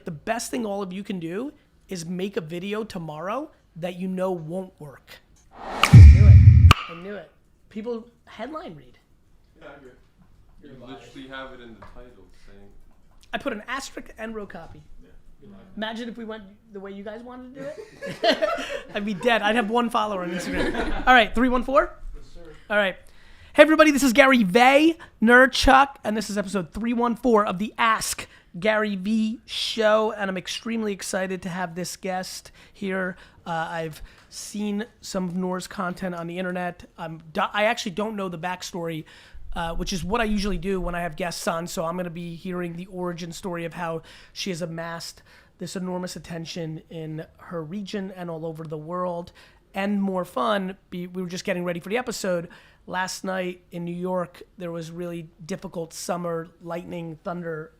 The best thing all of you can do is make a video tomorrow that you know won't work. I knew it. People headline read. Yeah, I agree. You literally have it in the title saying. I put an asterisk and wrote copy. Yeah. Imagine if we went the way you guys wanted to do it. I'd be dead. I'd have one follower on Instagram. All right, 314? Yes, sir. All right. Hey, everybody, this is Gary Vaynerchuk, and this is episode 314 of the Ask Gary V show, and I'm extremely excited to have this guest here. I've seen some of Noor's content on the internet. I actually don't know the backstory, which is what I usually do when I have guests on, so I'm going to be hearing the origin story of how she has amassed this enormous attention in her region and all over the world. And more fun, we were just getting ready for the episode. Last night in New York, there was really difficult summer lightning, thunder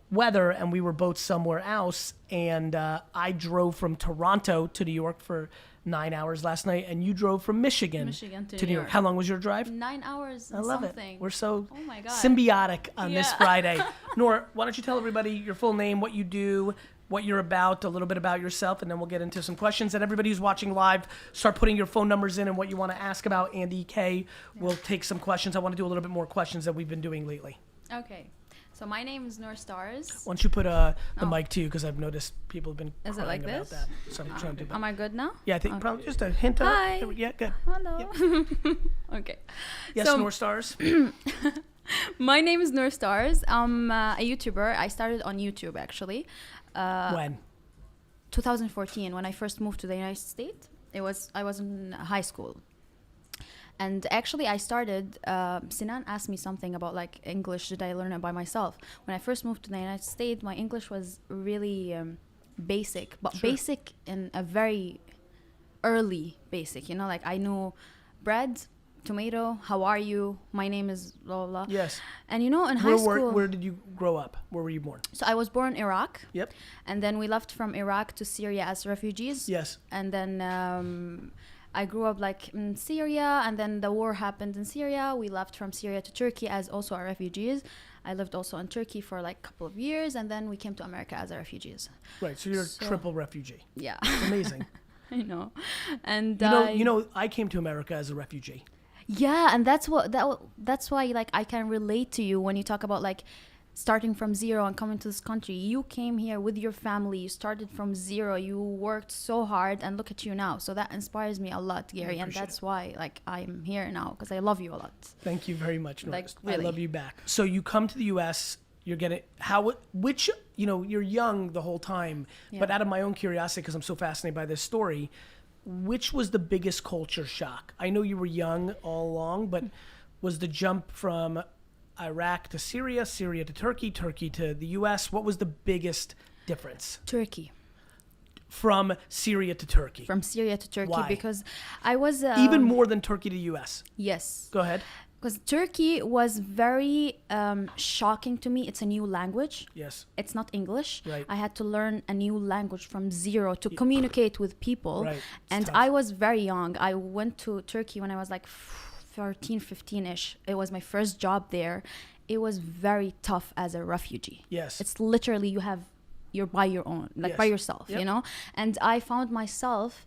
weather, and we were both somewhere else. And I drove from Toronto to New York for 9 hours last night, and you drove from Michigan to New York. How long was your drive? 9 hours. I love something. It. We're so oh my God. symbiotic on this Friday. Noor, why don't you tell everybody your full name, what you do, what you're about, a little bit about yourself, and then we'll get into some questions. And everybody who's watching live, start putting your phone numbers in and what you want to ask about. Andy K will take some questions. I want to do a little bit more questions that we've been doing lately. Okay. So my name is Stars. Why don't you put the mic to you, because I've noticed people have been Is it crying like about this? that. So I'm trying to do that. Am I good now? Yeah, I think probably just a hint of Hi. it. Yeah, good. Hello. Yep. Okay. Yes, So- Noor Stars. My name is Stars. I'm a YouTuber. I started on YouTube actually. When? 2014 when I first moved to the United States. I was in high school. And actually I started, Sinan asked me something about like English, did I learn it by myself? When I first moved to the United States, my English was really basic, but Sure. basic in a very early basic, you know, like I knew bread, tomato, how are you, my name is blah, blah, blah. Yes. And you know, in high school. Where did you grow up? Where were you born? So I was born in Iraq. Yep. And then we left from Iraq to Syria as refugees. Yes. And then I grew up like in Syria, and then the war happened in Syria. We left from Syria to Turkey as also our refugees. I lived also in Turkey for like a couple of years, and then we came to America as our refugees. Right, so you're a triple refugee. Yeah. Amazing. I know. And You know, I came to America as a refugee. yeah, and that's why like I can relate to you when you talk about like starting from zero and coming to this country. You came here with your family, you started from zero, you worked so hard, and look at you now. So that inspires me a lot, Gary, and that's why like I'm here now, because I love you a lot. Thank you very much, Noor. Like, really. I love you back. So you come to the U.S., you're getting, you know, you're young the whole time, but out of my own curiosity, because I'm so fascinated by this story, which was the biggest culture shock? I know you were young all along, but was the jump from Iraq to Syria, Syria to Turkey, Turkey to the U.S., what was the biggest difference? Turkey. From Syria to Turkey. From Syria to Turkey. Why? Because I was... Even more than Turkey to U.S. Yes. Go ahead. Because Turkey was very shocking to me. It's a new language. Yes. It's not English. Right. I had to learn a new language from zero to communicate with people. Right. And tough. I was very young. I went to Turkey when I was like 13, 15-ish. It was my first job there. It was very tough as a refugee. Yes. It's literally you're by your own, like by yourself, you know? And I found myself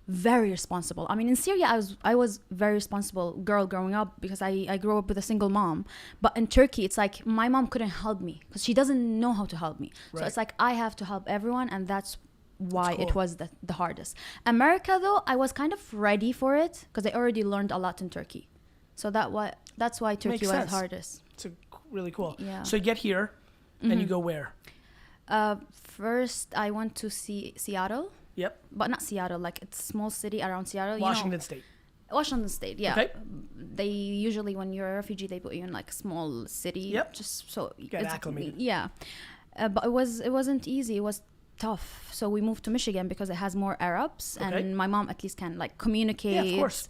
very responsible. I mean, in Syria, I was very responsible girl growing up because I grew up with a single mom. But in Turkey, it's like my mom couldn't help me because she doesn't know how to help me. Right. So it's like I have to help everyone, and that's why cool. it was the hardest. America, though, I was kind of ready for it because I already learned a lot in Turkey. So that's why Turkey Makes was sense. hardest. It's really cool. Yeah. So you get here, and you go where? First, I went to Seattle. Yep. But not Seattle, like it's a small city around Seattle. Washington State. Washington State, yeah. Okay. They usually, when you're a refugee, they put you in like a small city. Yep. Just so Get acclimated. Yeah. But it wasn't easy. It was tough. So we moved to Michigan because it has more Arabs, Okay. and my mom at least can like communicate. Yeah, of course.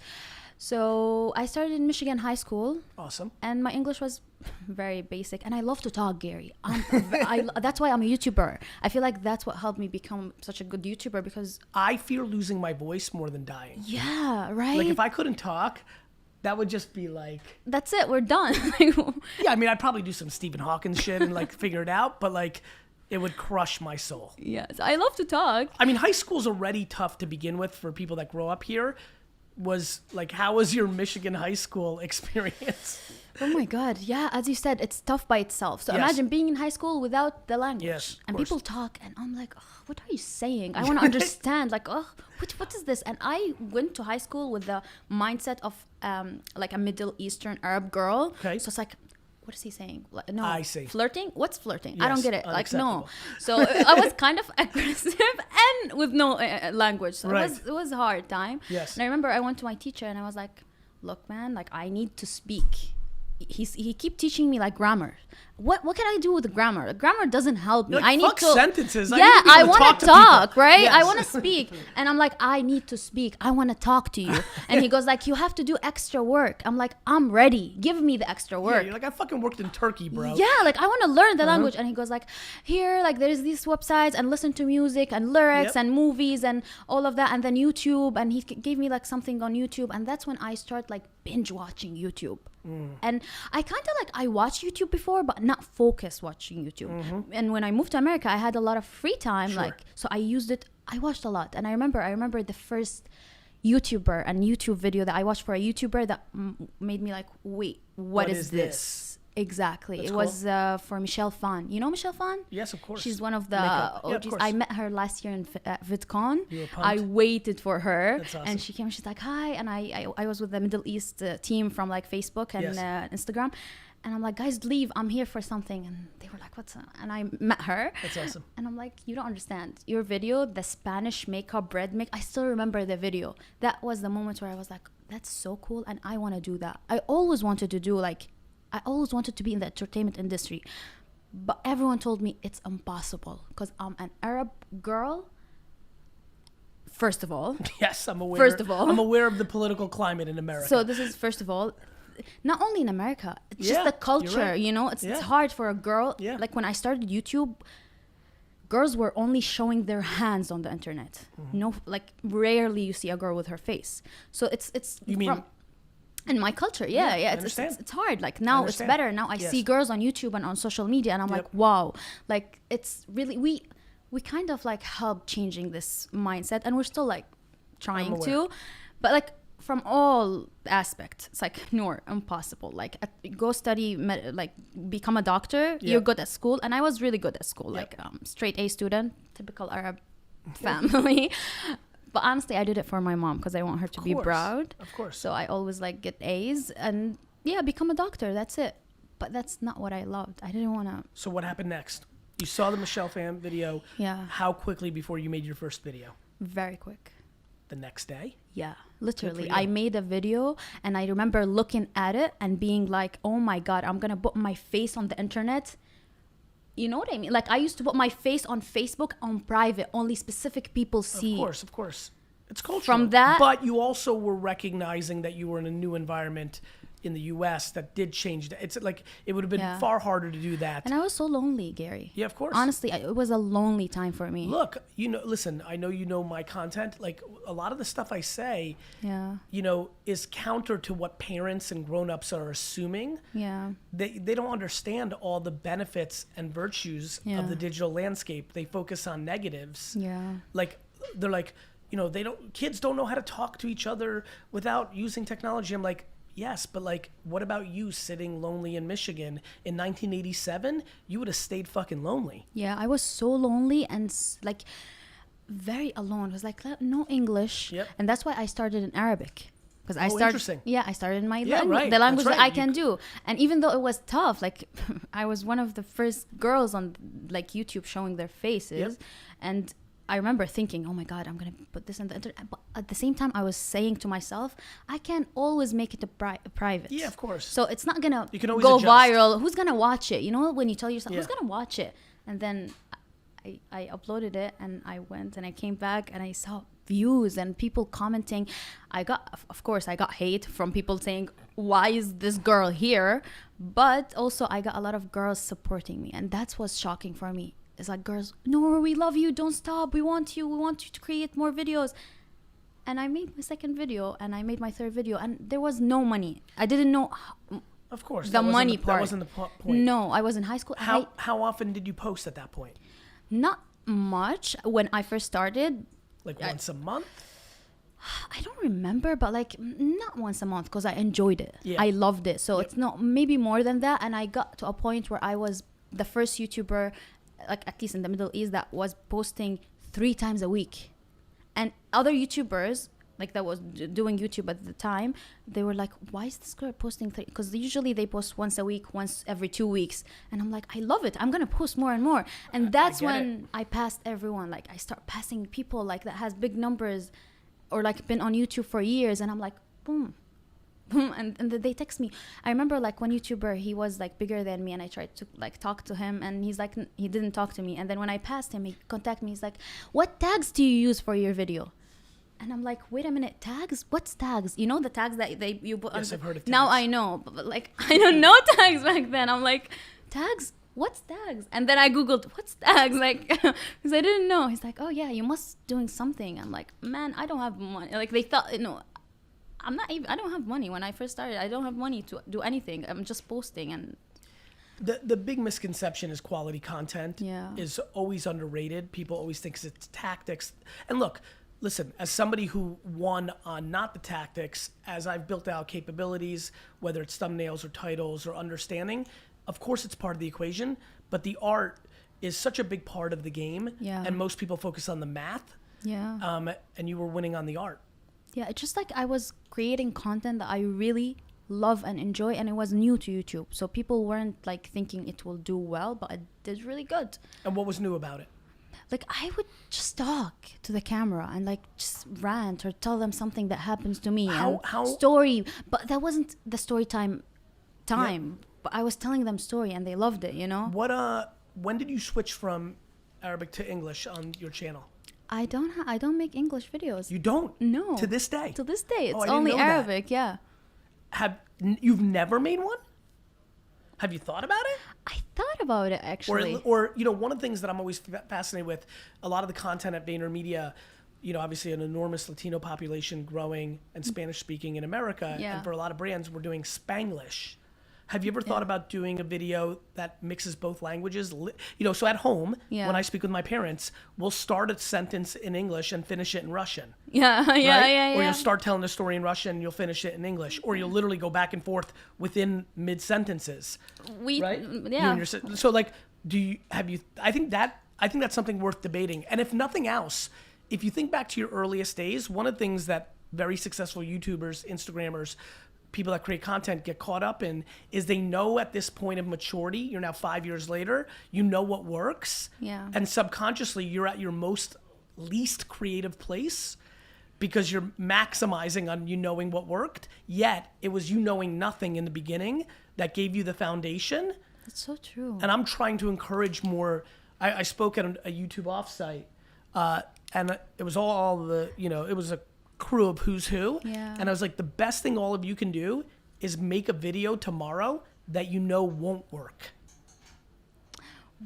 So I started in Michigan high school. Awesome. And my English was very basic, and I love to talk, Gary. That's why I'm a YouTuber. I feel like that's what helped me become such a good YouTuber, because I fear losing my voice more than dying. yeah, right. Like if I couldn't talk, that would just be like, That's it. We're done. yeah, I mean, I'd probably do some Stephen Hawking shit and like figure it out. But like, It would crush my soul. Yes, I love to talk. I mean, high school's already tough to begin with for people that grow up here. How was your Michigan high school experience? Oh my God. Yeah, as you said, it's tough by itself. So Yes. imagine being in high school without the language. Yes, of and course. people talk and I'm like, oh, what are you saying? I want to understand. Like, oh, what is this? And I went to high school with the mindset of like a Middle Eastern Arab girl. Okay. So it's like, what is he saying? Like, no, I see. Flirting? What's flirting? I don't Yes, get it. Like, no. unacceptable. So I was kind of aggressive and with no language. So Right. it was a hard time. Yes. And I remember I went to my teacher and I was like, look, man, like I need to speak. He keep teaching me like grammar. What can I do with the grammar? The grammar doesn't help me. You're like, I need fuck to sentences. Yeah, need to be I able to want to to talk, people. right? I Yes. want to speak, and I'm like, I need to speak. I want to talk to you. And he goes like, you have to do extra work. I'm like, I'm ready. Give me the extra Yeah, work. you're like, I fucking worked in Turkey, bro. Yeah, like I want to learn the language. And he goes like, here, like there's these websites and listen to music and lyrics Yep. and movies and all of that. And then YouTube. And he gave me like something on YouTube. And that's when I start like binge watching YouTube. And I kind of like, I watched YouTube before, but not focus watching YouTube. And when I moved to America, I had a lot of free time. Sure. Like, so I used it. I watched a lot. And I remember the first YouTuber and YouTube video that I watched for a YouTuber that made me like, wait, what is this? Exactly. That's it was for Michelle Phan. You know Michelle Phan? Yes, of course. She's one of the Makeup. Yeah, of OGs. course. I met her last year in VidCon. You were I pumped? waited for her. That's awesome. And she came, she's like, hi. And I was with the Middle East team from like Facebook and Yes. Instagram. And I'm like, guys, leave. I'm here for something. And they were like, what's that? And I met her. That's awesome. And I'm like, you don't understand. Your video, the Spanish makeup bread make, I still remember the video. That was the moment where I was like, that's so cool. And I want to do that. I always wanted to do like, I always wanted to be in the entertainment industry. But everyone told me it's impossible because I'm an Arab girl. First of all. Yes, I'm aware. First of all. I'm aware of the political climate in America. So this is first of all, not only in America, it's just Yeah, the you're culture, right. you know, it's Yeah. hard for a girl. Yeah. Like when I started YouTube, girls were only showing their hands on the internet. Mm-hmm. No, like rarely you see a girl with her face. So it's You mean- in my culture, Yeah, I it's hard. Like now it's understand. better. Now I Yes. see girls on YouTube and on social media, and I'm Yep. like, wow, like it's really we kind of like help changing this mindset, and we're still like trying aware. to, but like from all aspects, it's like no, impossible. Like go study, like become a doctor. You're good at school, and I was really good at school, Yep. like straight A student, typical Arab family. But honestly, I did it for my mom because I want her to be course. proud. Of course. So I always like get A's and yeah, become a doctor. That's it. But that's not what I loved. I didn't want to. So what happened next? You saw the Michelle Phan video. Yeah. How quickly before you made your first video? Very quick. The next day? Yeah, literally. you. I made a video and I remember looking at it and being like, oh my God, I'm going to put my face on the internet. You know what I mean? Like I used to put my face on Facebook on private. Only specific people see. Of course. It's cultural. From that- But you also were recognizing that you were in a new environment in the U.S. that did change. It's like it would have been Yeah. far harder to do that. And I was so lonely, Gary. Yeah, of course. Honestly, it was a lonely time for me. Look, listen, I know you know my content. Like a lot of the stuff I say, Yeah. is counter to what parents and grown-ups are assuming. Yeah. They don't understand all the benefits and virtues Yeah. of the digital landscape. They focus on negatives. Yeah. Like they're like, kids don't know how to talk to each other without using technology. I'm like, yes, but like, what about you sitting lonely in Michigan in 1987? You would have stayed fucking lonely. Yeah, I was so lonely and like very alone. It was like no English. Yep. And that's why I started in Arabic. Because I Oh, started, interesting. yeah, I started in my Yeah, language, right. the language That's that I right. can do. And even though it was tough, like I was one of the first girls on like YouTube showing their faces. Yep. And I remember thinking, oh my God, I'm going to put this on the internet. But at the same time, I was saying to myself, I can't always make it a private. Yeah, of course. So it's not going to You can always go adjust. viral. Who's going to watch it? You know, when you tell yourself, who's Yeah. going to watch it? And then I uploaded it and I went and I came back and I saw views and people commenting. Of course, I got hate from people saying, why is this girl here? But also I got a lot of girls supporting me. And that's what's shocking for me. It's like, girls, no, we love you. Don't stop. We want you to create more videos. And I made my second video and I made my third video and there was no money. I didn't know Of course. the that wasn't money That part. wasn't the point. No, I was in high school. How often did you post at that point? Not much when I first started. Like once a month? I don't remember, but like not once a month because I enjoyed it. Yeah. I loved it. So it's not, maybe more than that. And I got to a point where I was the first YouTuber, like at least in the Middle East, that was posting 3 times a week. And other YouTubers, like that was doing YouTube at the time, they were like, why is this girl posting 3? Because usually they post once a week, once every 2 weeks. And I'm like, I love it. I'm going to post more and more. And that's when I passed everyone. Like I start passing people like that has big numbers or like been on YouTube for years. And I'm like, boom. And they text me. I remember like one YouTuber, he was like bigger than me, and I tried to like talk to him, and he's like, he didn't talk to me. And then when I passed him, he contacted me. He's like, what tags do you use for your video? And I'm like, wait a minute, tags? What's tags? You know the tags that you put on? Yes, I've heard of tags. Now I know, but like I don't know tags back then. I'm like, tags? What's tags? And then I googled what's tags, like because I didn't know. He's like, oh yeah, you must doing something. I'm like, man, I don't have money. Like they thought, I don't have money. When I first started, I don't have money to do anything. I'm just posting. And the big misconception is quality content is always underrated. People always think it's tactics. And look, listen, as somebody who won on not the tactics, as I've built out capabilities, whether it's thumbnails or titles or understanding, of course it's part of the equation, but the art is such a big part of the game. Yeah. And most people focus on the math. Yeah. And you were winning on the art. Yeah, it's just like I was creating content that I really love and enjoy, and it was new to YouTube. So people weren't like thinking it will do well, but it did really good. And what was new about it? Like I would just talk to the camera and like just rant or tell them something that happens to me. How story, but that wasn't the story time. But I was telling them story and they loved it, What when did you switch from Arabic to English on your channel? I don't make English videos. You don't? No. To this day? To this day. It's I didn't only know that. Arabic, yeah. You've never made one? Have you thought about it? I thought about it actually. Or one of the things that I'm always fascinated with, a lot of the content at VaynerMedia, obviously an enormous Latino population growing and Spanish speaking in America. Yeah. And for a lot of brands, we're doing Spanglish. Have you ever thought about doing a video that mixes both languages? So at home, when I speak with my parents, we'll start a sentence in English and finish it in Russian. Yeah. Or you'll start telling a story in Russian and you'll finish it in English. Or you'll literally go back and forth within mid-sentences. Right? Yeah. So like, I think that's something worth debating. And if nothing else, if you think back to your earliest days, one of the things that very successful YouTubers, Instagrammers, people that create content get caught up in is they know at this point of maturity, you're now 5 years later, you know what works. Yeah. And subconsciously you're at your least creative place because you're maximizing on knowing what worked. Yet it was you knowing nothing in the beginning that gave you the foundation. That's so true. And I'm trying to encourage more. I spoke at a YouTube offsite and it was it was a crew of who's who. Yeah. And I was like, the best thing all of you can do is make a video tomorrow that won't work.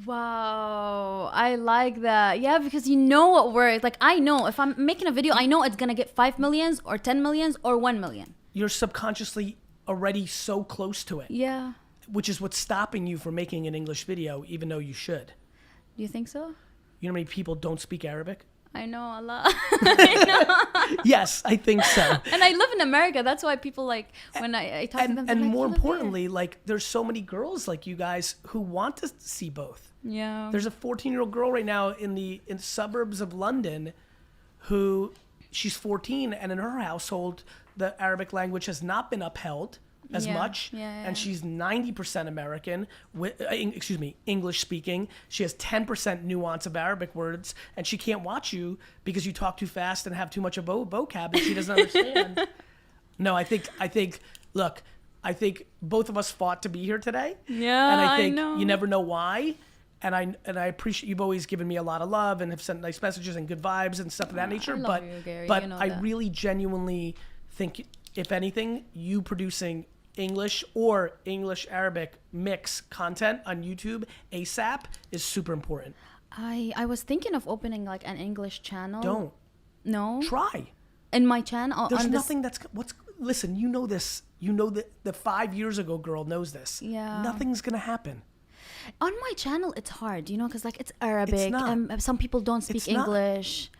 Wow, I like that. Yeah, because you know what works. Like I know if I'm making a video, I know it's gonna get 5 millions or 10 millions or 1 million. You're subconsciously already so close to it. Yeah. Which is what's stopping you from making an English video, even though you should. Do you think so? You know how many people don't speak Arabic? I know a lot. I know. Yes, I think so. And I live in America. That's why people like when I talk to them. And like, more importantly, like there's so many girls like you guys who want to see both. Yeah. There's a 14-year-old girl right now in the suburbs of London who she's 14 and in her household the Arabic language has not been upheld as much. And she's 90% American, English speaking. She has 10% nuance of Arabic words, and she can't watch you because you talk too fast and have too much of vocab that she doesn't understand. No, I think, look, I think both of us fought to be here today. Yeah, and I think know. you never know why. And I appreciate you've always given me a lot of love and have sent nice messages and good vibes and stuff of that nature. I love you, Gary. But You know I that. really genuinely think, if anything, you producing English or English Arabic mix content on YouTube ASAP is super important. I was thinking of opening like an English channel. Don't. No. Try. In my channel. There's on nothing listen, you know this. You know that the 5 years ago girl knows this. Yeah. Nothing's going to happen. On my channel, it's hard, you know, because like it's Arabic, not. and some people don't speak It's not. English.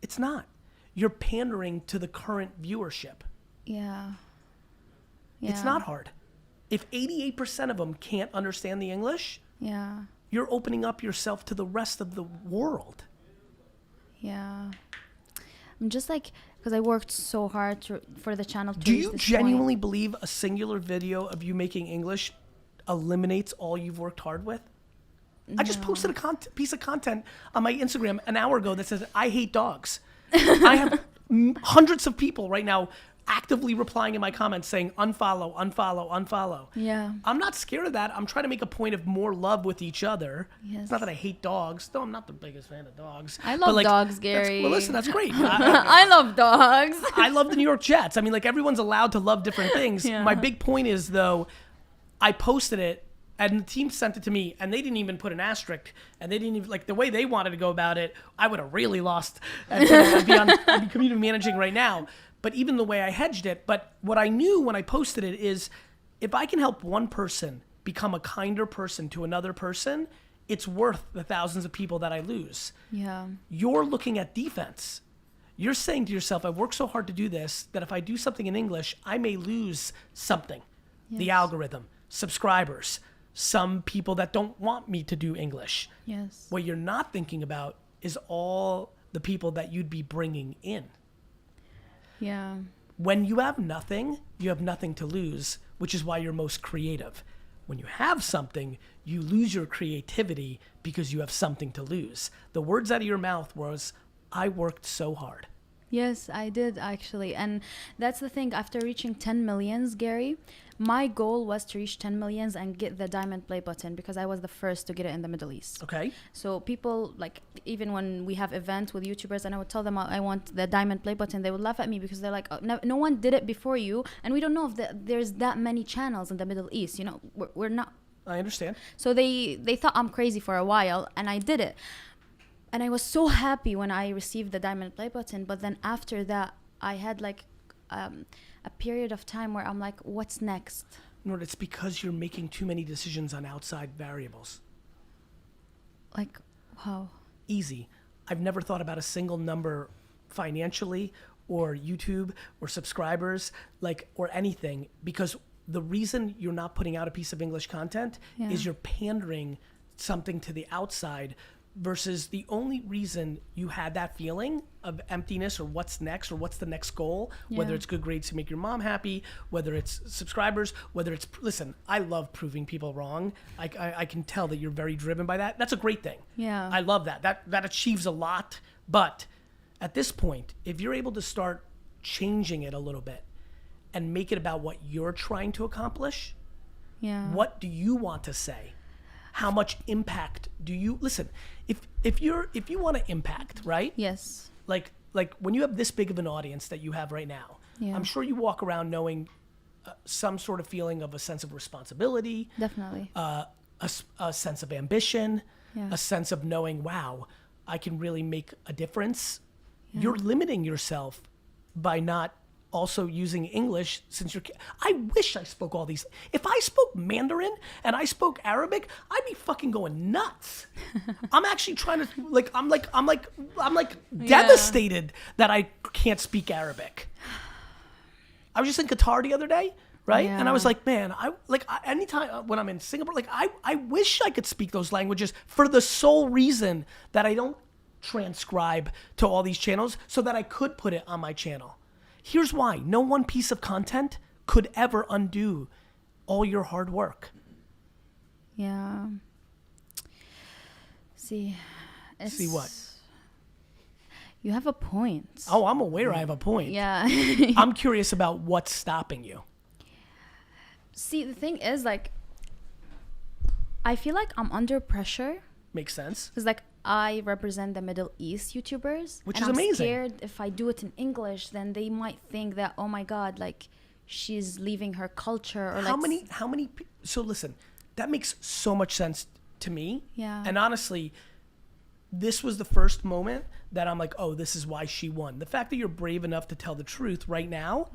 It's not. You're pandering to the current viewership. Yeah. It's not hard. If 88% of them can't understand the English, Yeah. you're opening up yourself to the rest of the world. Yeah. I'm just like, because I worked so hard for the channel to Do reach you this genuinely point. believe a singular video of you making English eliminates all you've worked hard with? I just posted a piece of content on my Instagram an hour ago that says, I hate dogs. I have hundreds of people right now actively replying in my comments saying, unfollow, unfollow, unfollow. Yeah. I'm not scared of that. I'm trying to make a point of more love with each other. Yes. It's not that I hate dogs. No, I'm not the biggest fan of dogs. I But, love dogs, that's- Gary. Well, listen, that's great. I love dogs. I love the New York Jets. I mean, like, everyone's allowed to love different things. Yeah. My big point is, though, I posted it, and the team sent it to me, and they didn't even put an asterisk, and they didn't even, like, the way they wanted to go about it, I would have really lost, and I'd be community managing right now. But even the way I hedged it, but what I knew when I posted it is, if I can help one person become a kinder person to another person, it's worth the thousands of people that I lose. Yeah. You're looking at defense. You're saying to yourself, I've worked so hard to do this that if I do something in English, I may lose something. The Yes. algorithm, subscribers, some people that don't want me to do English. Yes. What you're not thinking about is all the people that you'd be bringing in. Yeah. When you have nothing to lose, which is why you're most creative. When you have something, you lose your creativity because you have something to lose. The words out of your mouth was, I worked so hard. Yes, I did actually. And that's the thing. After reaching 10 millions, Gary, my goal was to reach 10 millions and get the diamond play button because I was the first to get it in the Middle East. Okay? So people, like, even when we have events with YouTubers and I would tell them I want the diamond play button, they would laugh at me because they're like, oh, no one did it before you. And we don't know if there's that many channels in the Middle East. You know, we're not. I understand. So they thought I'm crazy for a while, and I did it. And I was so happy when I received the diamond play button. But then after that, I had like a period of time where I'm like, what's next? No, it's because you're making too many decisions on outside variables. Like, how? Easy. I've never thought about a single number financially or YouTube or subscribers, like, or anything, because the reason you're not putting out a piece of English content is you're pandering something to the outside, versus the only reason you had that feeling of emptiness or what's next or what's the next goal, whether it's good grades to make your mom happy, whether it's subscribers, whether it's, listen, I love proving people wrong. I can tell that you're very driven by that. That's a great thing. Yeah. I love that. That achieves a lot. But at this point, if you're able to start changing it a little bit and make it about what you're trying to accomplish, what do you want to say? How much impact do you listen? If you want to impact, right? Yes. Like when you have this big of an audience that you have right now, I'm sure you walk around knowing some sort of feeling of a sense of responsibility, Definitely. a sense of ambition, a sense of knowing, wow, I can really make a difference. You're limiting yourself by not also using English, since I wish I spoke all these. If I spoke Mandarin and I spoke Arabic, I'd be fucking going nuts. I'm actually trying to I'm devastated that I can't speak Arabic. I was just in Qatar the other day, right? And I was like, man, anytime when I'm in Singapore, like I wish I could speak those languages for the sole reason that I don't transcribe to all these channels so that I could put it on my channel. Here's why. No one piece of content could ever undo all your hard work. Yeah. See what? You have a point. Oh, I'm aware I have a point. Yeah. I'm curious about what's stopping you. See, the thing is, like, I feel like I'm under pressure. Makes sense. Because, like, I represent the Middle East YouTubers. Which and is I'm amazing. scared if I do it in English, then they might think that, oh my God, like, she's leaving her culture. Or how many, so listen, that makes so much sense to me. Yeah. And honestly, this was the first moment that I'm like, oh, this is why she won. The fact that you're brave enough to tell the truth right now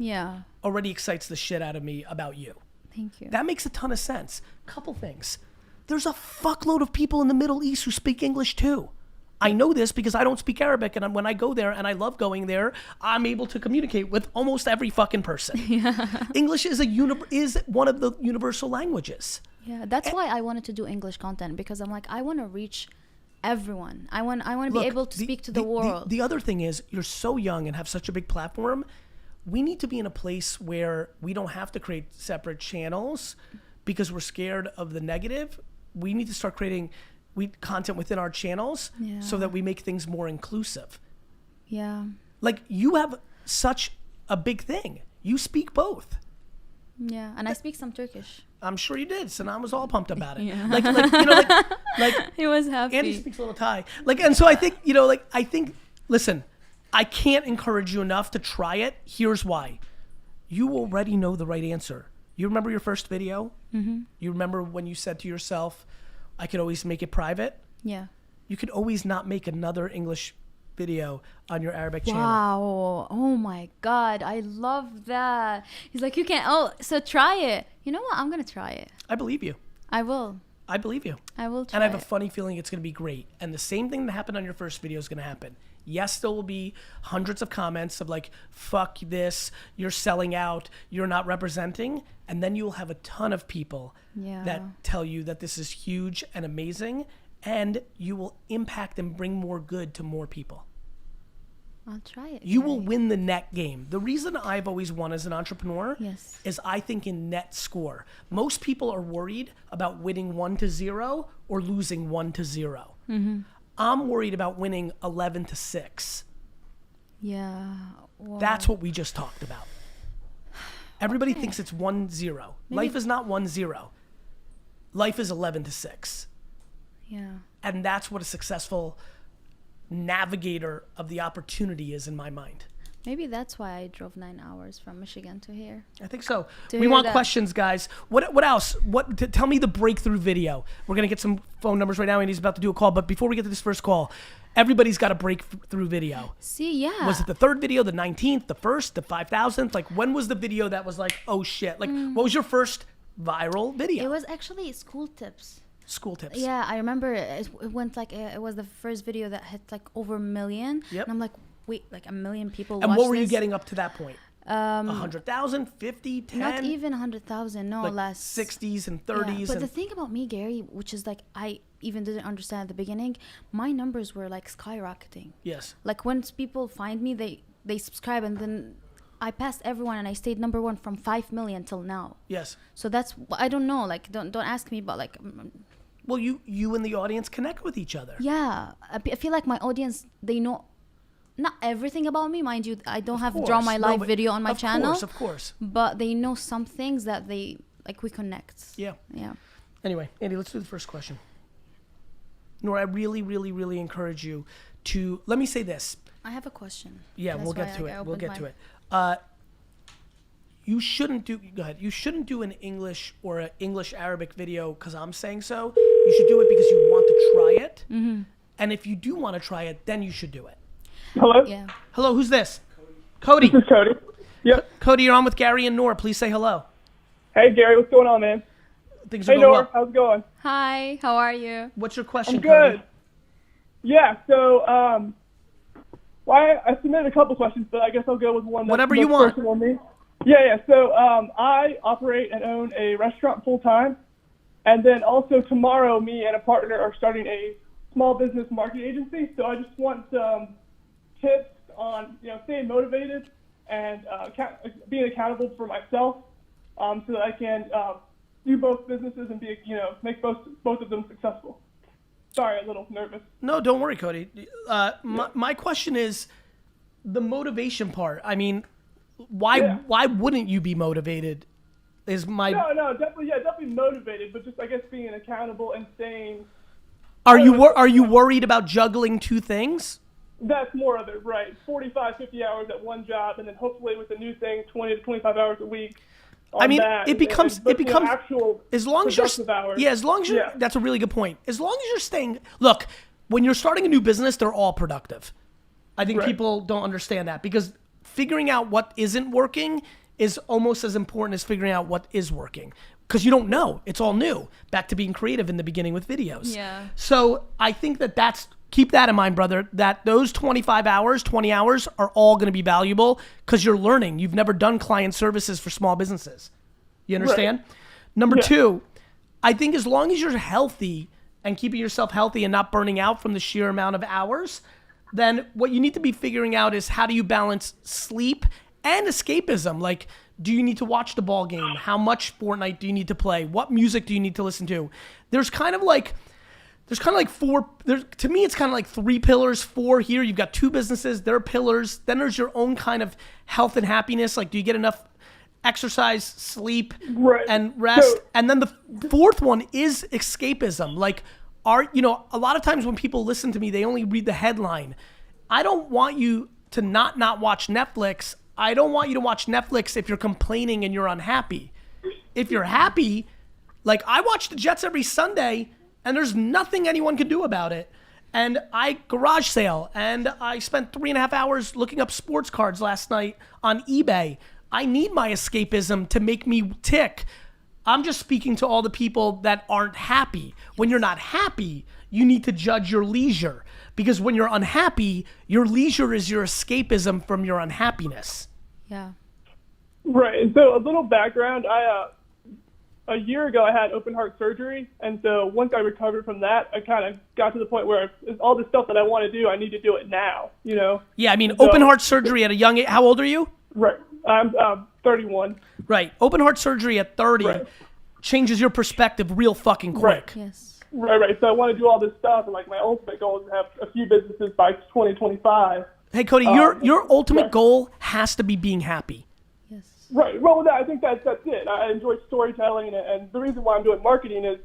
already excites the shit out of me about you. Thank you. That makes a ton of sense. Couple things. there's a fuckload of people in the Middle East who speak English too. I know this because I don't speak Arabic, and when I go there, and I love going there, I'm able to communicate with almost every fucking person. English is one of the universal languages. Yeah, that's why I wanted to do English content, because I'm like, I want to reach everyone. I want to be able to speak to the world. The other thing is, you're so young and have such a big platform. We need to be in a place where we don't have to create separate channels because we're scared of the negative. We need to start creating content within our channels so that we make things more inclusive. Yeah. Like, you have such a big thing. You speak both. Yeah, and I speak some Turkish. I'm sure you did. So I was all pumped about it. Yeah. Like He was happy. Andy speaks a little Thai. And so I think, listen, I can't encourage you enough to try it. Here's why. You already know the right answer. You remember your first video? Mm-hmm. You remember when you said to yourself, I could always make it private? Yeah. You could always not make another English video on your Arabic channel. Wow. Oh my God. I love that. He's like, you can't. Oh, so try it. You know what? I'm going to try it. I believe you. I will. I believe you. I will try And I have it. a funny feeling it's going to be great. And the same thing that happened on your first video is going to happen. Yes, there will be hundreds of comments of like, fuck this, you're selling out, you're not representing. And then you'll have a ton of people that tell you that this is huge and amazing, and you will impact and bring more good to more people. I'll try it. You will win the net game. The reason I've always won as an entrepreneur is I think in net score. Most people are worried about winning 1-0 or losing 1-0. Mm-hmm. I'm worried about winning 11-6. Yeah. Wow. That's what we just talked about. Everybody thinks it's 1-0. Life is not 1-0. Life is 11-6. Yeah. And that's what a successful navigator of the opportunity is in my mind. Maybe that's why I drove 9 hours from Michigan to here. I think so. To We hear want that. questions, guys. What else? Tell me the breakthrough video. We're gonna get some phone numbers right now, and he's about to do a call. But before we get to this first call, everybody's got a breakthrough video. See, yeah. Was it the third video, the 19th, the first, the 5,000th? Like, when was the video that was like, oh shit? Like, what was your first viral video? It was actually school tips. School tips. Yeah, I remember it went like, it was the first video that hit like over 1 million. Yep. And I'm like, wait, like 1 million people And watched what were you this? getting up to that point? 100,000, 50, 10? Not even 100,000, no, like less. 60s and 30s. Yeah, but and the thing about me, Gary, which is like, I even didn't understand at the beginning, my numbers were like skyrocketing. yes. Like once people find me, they subscribe, and then I passed everyone and I stayed number one from 5 million till now. Yes. So that's, I don't know, like don't ask me, but like, Well, you and the audience connect with each other. yeah, I feel like my audience, they know not everything about me, mind you. I don't have Of draw course. my No, live but video on my channel. Of course. But they know some things that they, like, we connect. Yeah. Yeah. Anyway, Andy, let's do the first question. Nora, I really, really, really encourage you to, let me say this. I have a question. Yeah, That's we'll why get to I it. We'll opened get to my- it. You shouldn't do, go ahead. You shouldn't do an English or an English-Arabic video because I'm saying so. You should do it because you want to try it. Mm-hmm. And if you do want to try it, then you should do it. Hello? Yeah. Hello, who's this? Cody. This is Cody. Yep. Cody, you're on with Gary and Nora. Please say hello. Hey, Gary, what's going on, man? Things are Hey, going Nora, well. how's it going? Hi, how are you? What's your question, I'm good. Cody? Yeah, so, I submitted a couple questions, but I guess I'll go with one that's Whatever most you want. personal to me. Yeah. So, I operate and own a restaurant full-time, and then also tomorrow, me and a partner are starting a small business marketing agency, so I just want some tips on, staying motivated and being accountable for myself, so that I can do both businesses and be, make both of them successful. Sorry, a little nervous. No, don't worry, Cody. My question is the motivation part. I mean, why wouldn't you be motivated? Is my No, definitely motivated, but just I guess being accountable and staying. Are you worried about juggling two things? That's more of it, right? 45, 50 hours at one job, and then hopefully with the new thing, 20 to 25 hours a week. I mean, that, it becomes actual as long as you're productive hours. yeah, as long as you're that's a really good point. As long as you're staying, look, when you're starting a new business, they're all productive. I think Right. people don't understand that because figuring out what isn't working is almost as important as figuring out what is working. because you don't know. It's all new. Back to being creative in the beginning with videos. Yeah. So I think keep that in mind, brother, that those 25 hours, 20 hours are all going to be valuable because you're learning. You've never done client services for small businesses. You understand? Right. Number two, I think as long as you're healthy and keeping yourself healthy and not burning out from the sheer amount of hours, then what you need to be figuring out is how do you balance sleep and escapism? Like, do you need to watch the ball game? How much Fortnite do you need to play? What music do you need to listen to? There's kind of like four, to me, it's kind of like three pillars, four here. You've got two businesses, they're pillars. Then there's your own kind of health and happiness. Like, do you get enough exercise, sleep, and rest? And then the fourth one is escapism. Like, a lot of times when people listen to me, they only read the headline. I don't want you to not watch Netflix. I don't want you to watch Netflix if you're complaining and you're unhappy. If you're happy, like I watch the Jets every Sunday and there's nothing anyone can do about it. And I garage sale and I spent 3.5 hours looking up sports cards last night on eBay. I need my escapism to make me tick. I'm just speaking to all the people that aren't happy. When you're not happy, you need to judge your leisure. Because when you're unhappy, your leisure is your escapism from your unhappiness. Yeah. Right. And so a little background, a year ago I had open heart surgery. And so once I recovered from that, I kind of got to the point where all the stuff that I want to do, I need to do it now, Yeah, I mean, open heart surgery at a young age. How old are you? Right. I'm 31. Right. Open heart surgery at 30 changes your perspective real fucking quick. Yes. Right. So I want to do all this stuff, and like my ultimate goal is to have a few businesses by 2025. Hey, Cody, your ultimate goal has to be being happy. Yes. Right. Well, I think that's it. I enjoy storytelling, and the reason why I'm doing marketing is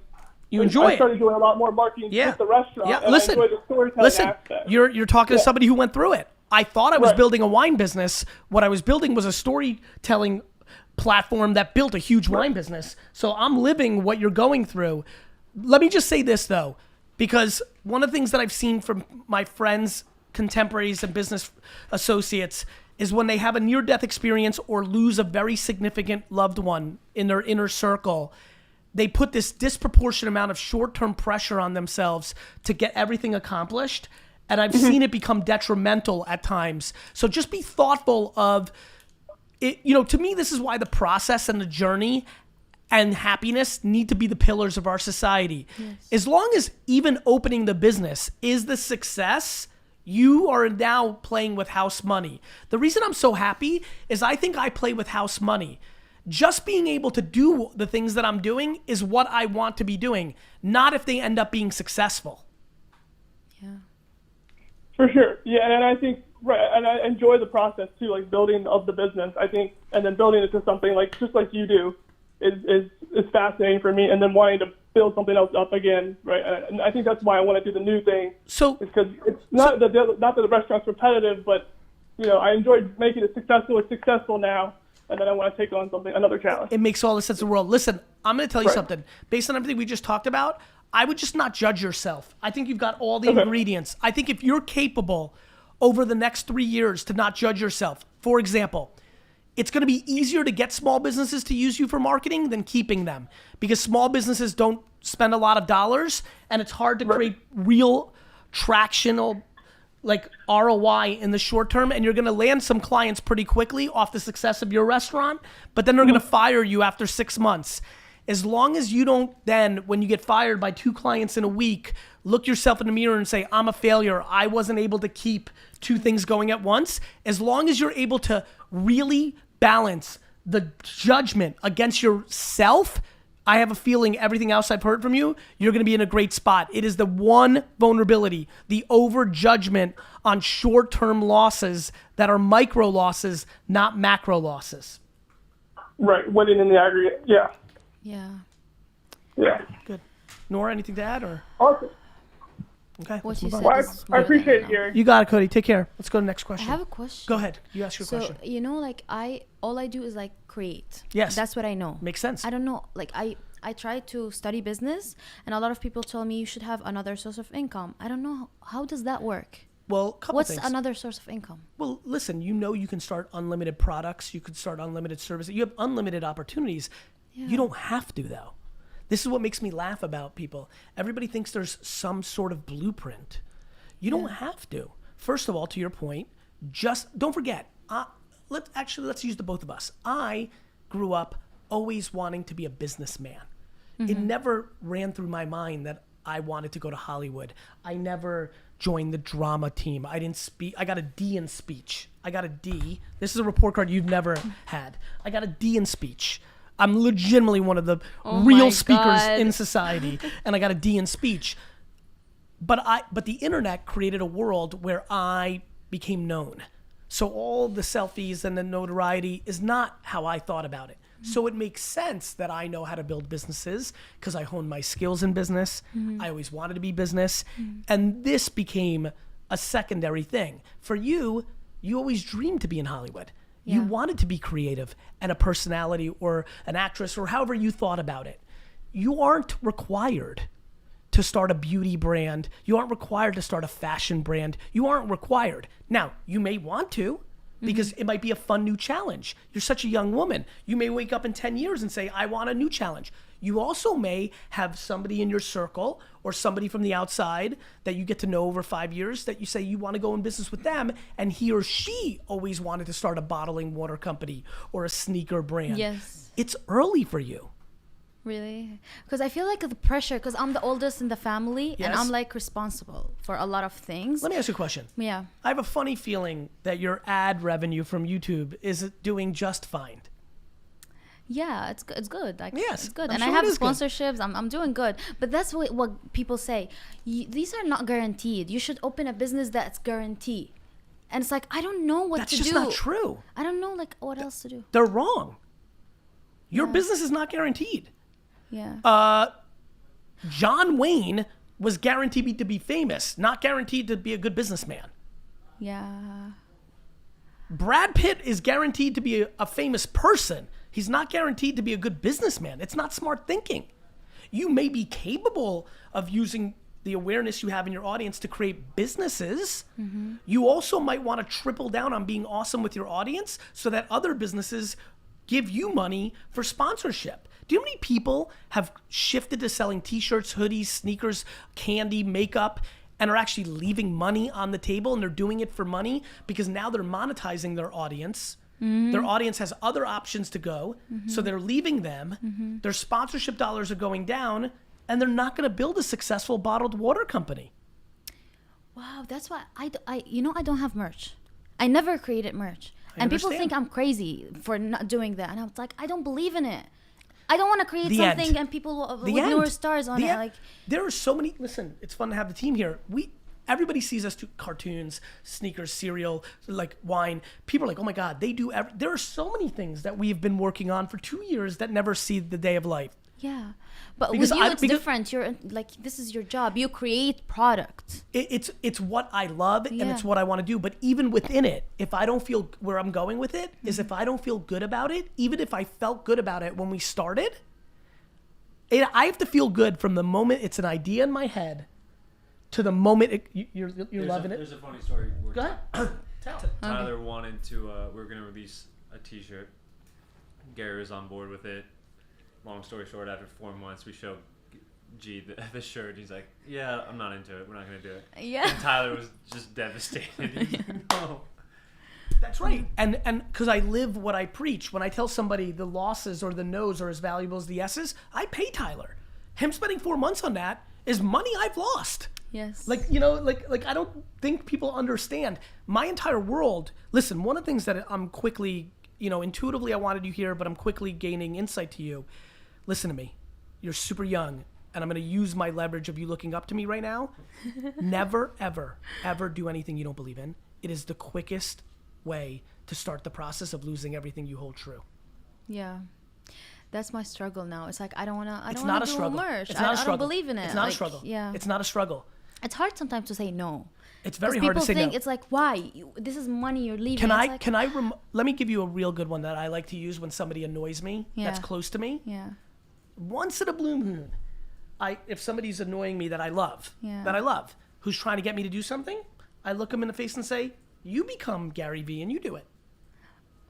I started doing a lot more marketing with the restaurant. Yeah. And Listen. I enjoy the storytelling aspect. You're talking to somebody who went through it. I thought I was building a wine business. What I was building was a storytelling platform that built a huge wine business. So I'm living what you're going through. Let me just say this, though, because one of the things that I've seen from my friends, contemporaries, and business associates is when they have a near-death experience or lose a very significant loved one in their inner circle, they put this disproportionate amount of short-term pressure on themselves to get everything accomplished. And I've seen it become detrimental at times. So just be thoughtful of it. To me, this is why the process and the journey and happiness need to be the pillars of our society. Yes. As long as even opening the business is the success, you are now playing with house money. The reason I'm so happy is I think I play with house money. Just being able to do the things that I'm doing is what I want to be doing, not if they end up being successful. Yeah. For sure. Yeah, and I think, and I enjoy the process too, like building of the business, I think, and then building it to something just like you do is fascinating for me, and then wanting to build something else up again, right? And I think that's why I want to do the new thing. So because it's not that the restaurant's repetitive, but I enjoyed making it successful. It's successful now, and then I want to take on another challenge. It makes all the sense in the world. Listen, I'm going to tell you something. Based on everything we just talked about, I would just not judge yourself. I think you've got all the ingredients. I think if you're capable over the next 3 years to not judge yourself, for example, it's going to be easier to get small businesses to use you for marketing than keeping them, because small businesses don't spend a lot of dollars, and it's hard to create real tractional, like ROI in the short term, and you're going to land some clients pretty quickly off the success of your restaurant, but then they're going to fire you after 6 months. As long as you don't then, when you get fired by 2 clients in a week, look yourself in the mirror and say, I'm a failure. I wasn't able to keep 2 things going at once. As long as you're able to really balance the judgment against yourself, I have a feeling everything else I've heard from you, you're going to be in a great spot. It is the one vulnerability, the over judgment on short-term losses that are micro losses, not macro losses. Right, winning in the aggregate, yeah. Yeah. Good. Nora, anything to add? Or? Awesome. Okay. What you said I appreciate it, Gary. You got it, Cody. Take care. Let's go to the next question. I have a question. Go ahead. You ask your question. So, all I do is create. Yes. That's what I know. Makes sense. I don't know. I tried to study business, and a lot of people tell me you should have another source of income. I don't know. How does that work? Well, what's another source of income? Well, listen, you can start unlimited products. You could start unlimited services. You have unlimited opportunities. You don't have to, though. This is what makes me laugh about people. Everybody thinks there's some sort of blueprint. You don't have to. First of all, to your point, just don't forget. Let's use the both of us. I grew up always wanting to be a businessman. It never ran through my mind that I wanted to go to Hollywood. I never joined the drama team. I didn't speak. I got a D in speech. I got a D. This is a report card you've never had. I got a D in speech. I'm legitimately one of the real speakers in society, and I got a D in speech. But the internet created a world where I became known. So all the selfies and the notoriety is not how I thought about it. So it makes sense that I know how to build businesses because I honed my skills in business. I always wanted to be business. And this became a secondary thing. For you, you always dreamed to be in Hollywood. You wanted to be creative and a personality or an actress or however you thought about it. You aren't required to start a beauty brand. You aren't required to start a fashion brand. You aren't required. Now, you may want to, because it might be a fun new challenge. You're such a young woman. You may wake up in 10 years and say, I want a new challenge. You also may have somebody in your circle or somebody from the outside that you get to know over 5 years that you say you want to go in business with them, and he or she always wanted to start a bottling water company or a sneaker brand. Yes. It's early for you. Really? Because I feel like the pressure, because I'm the oldest in the family, and Yes. I'm like responsible for a lot of things. Let me ask you a question. Yeah. I have a funny feeling that your ad revenue from YouTube is doing just fine. Yeah, it's good. Like, Yes, it's good. I'm And sure I have it is good. sponsorships. I'm doing good. But that's what people say. These are not guaranteed. You should open a business that's guaranteed. And it's like, I don't know what That's to just do. not true. I don't know like what else to do. They're wrong. Your Yeah. business is not guaranteed. Yeah. John Wayne was guaranteed to be famous, not guaranteed to be a good businessman. Yeah. Brad Pitt is guaranteed to be a famous person. He's not guaranteed to be a good businessman. It's not smart thinking. You may be capable of using the awareness you have in your audience to create businesses. You also might want to triple down on being awesome with your audience so that other businesses give you money for sponsorship. Do you know how many people have shifted to selling t-shirts, hoodies, sneakers, candy, makeup, and are actually leaving money on the table, and they're doing it for money because now they're monetizing their audience. Their audience has other options to go, so they're leaving them. Their sponsorship dollars are going down, and they're not going to build a successful bottled water company. Wow, that's why I don't have merch. I never created merch. And people understand. think I'm crazy for not doing that. And I was like, I don't believe in it. I don't want to create The something end. and people with The no end. stars on The it. end. Like, There are so many. Listen, it's fun to have the team here. Everybody sees us do cartoons, sneakers, cereal, like wine. People are like, oh my God, they do. There are so many things that we've been working on for 2 years that never see the day of light. yeah. But Because with you, I- it's because- different. You're like, this is your job. You create product. It's what I love and Yeah. it's what I want to do. But even within it, if I don't feel where I'm going with it, is if I don't feel good about it, even if I felt good about it when we started, I have to feel good from the moment it's an idea in my head to the moment you're loving it. There's a funny story. Where Go ahead. Tell. Tyler wanted to, we're going to release a t-shirt. Gary was on board with it. Long story short, after 4 months, we showed G the shirt. He's like, yeah, I'm not into it. We're not going to do it. Yeah. And Tyler was just devastated. He's like, no. That's right. And because I live what I preach. When I tell somebody the losses or the no's are as valuable as the yeses, I pay Tyler. Him spending 4 months on that is money I've lost. Yes. Like, I don't think people understand. My entire world, listen, one of the things that I'm quickly, intuitively I wanted you here, but I'm quickly gaining insight to you. Listen to me. You're super young, and I'm going to use my leverage of you looking up to me right now. Never, ever, ever do anything you don't believe in. It is the quickest way to start the process of losing everything you hold true. Yeah. That's my struggle now. It's like, I don't want It's to not a do struggle. merch. It's not a I struggle. don't believe in it. It's not a Like, struggle. Yeah. It's not a struggle. It's hard sometimes to say no. It's very 'Cause hard to people say think no. it's like, why? This is money you're leaving. Can It's I like, let me give you a real good one that I like to use when somebody annoys me that's Yeah. close to me. Yeah. Once in a blue moon, if somebody's annoying me that I love, who's trying to get me to do something, I look them in the face and say, you become Gary V and you do it.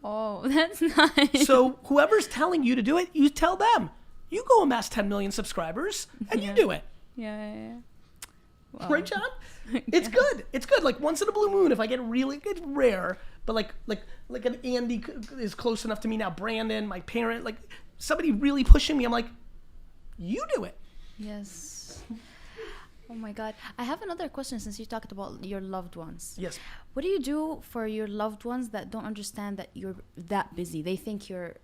Oh, that's nice. So whoever's telling you to do it, you tell them. You go amass 10 million subscribers and you do it. Yeah. Wow. Right, John? It's good. It's good. Like once in a blue moon, if I get really, it's rare, but like an Andy is close enough to me now, Brandon, my parent, like somebody really pushing me, I'm like, you do it. Yes. Oh my God. I have another question since you talked about your loved ones. Yes. What do you do for your loved ones that don't understand that you're that busy? They think you're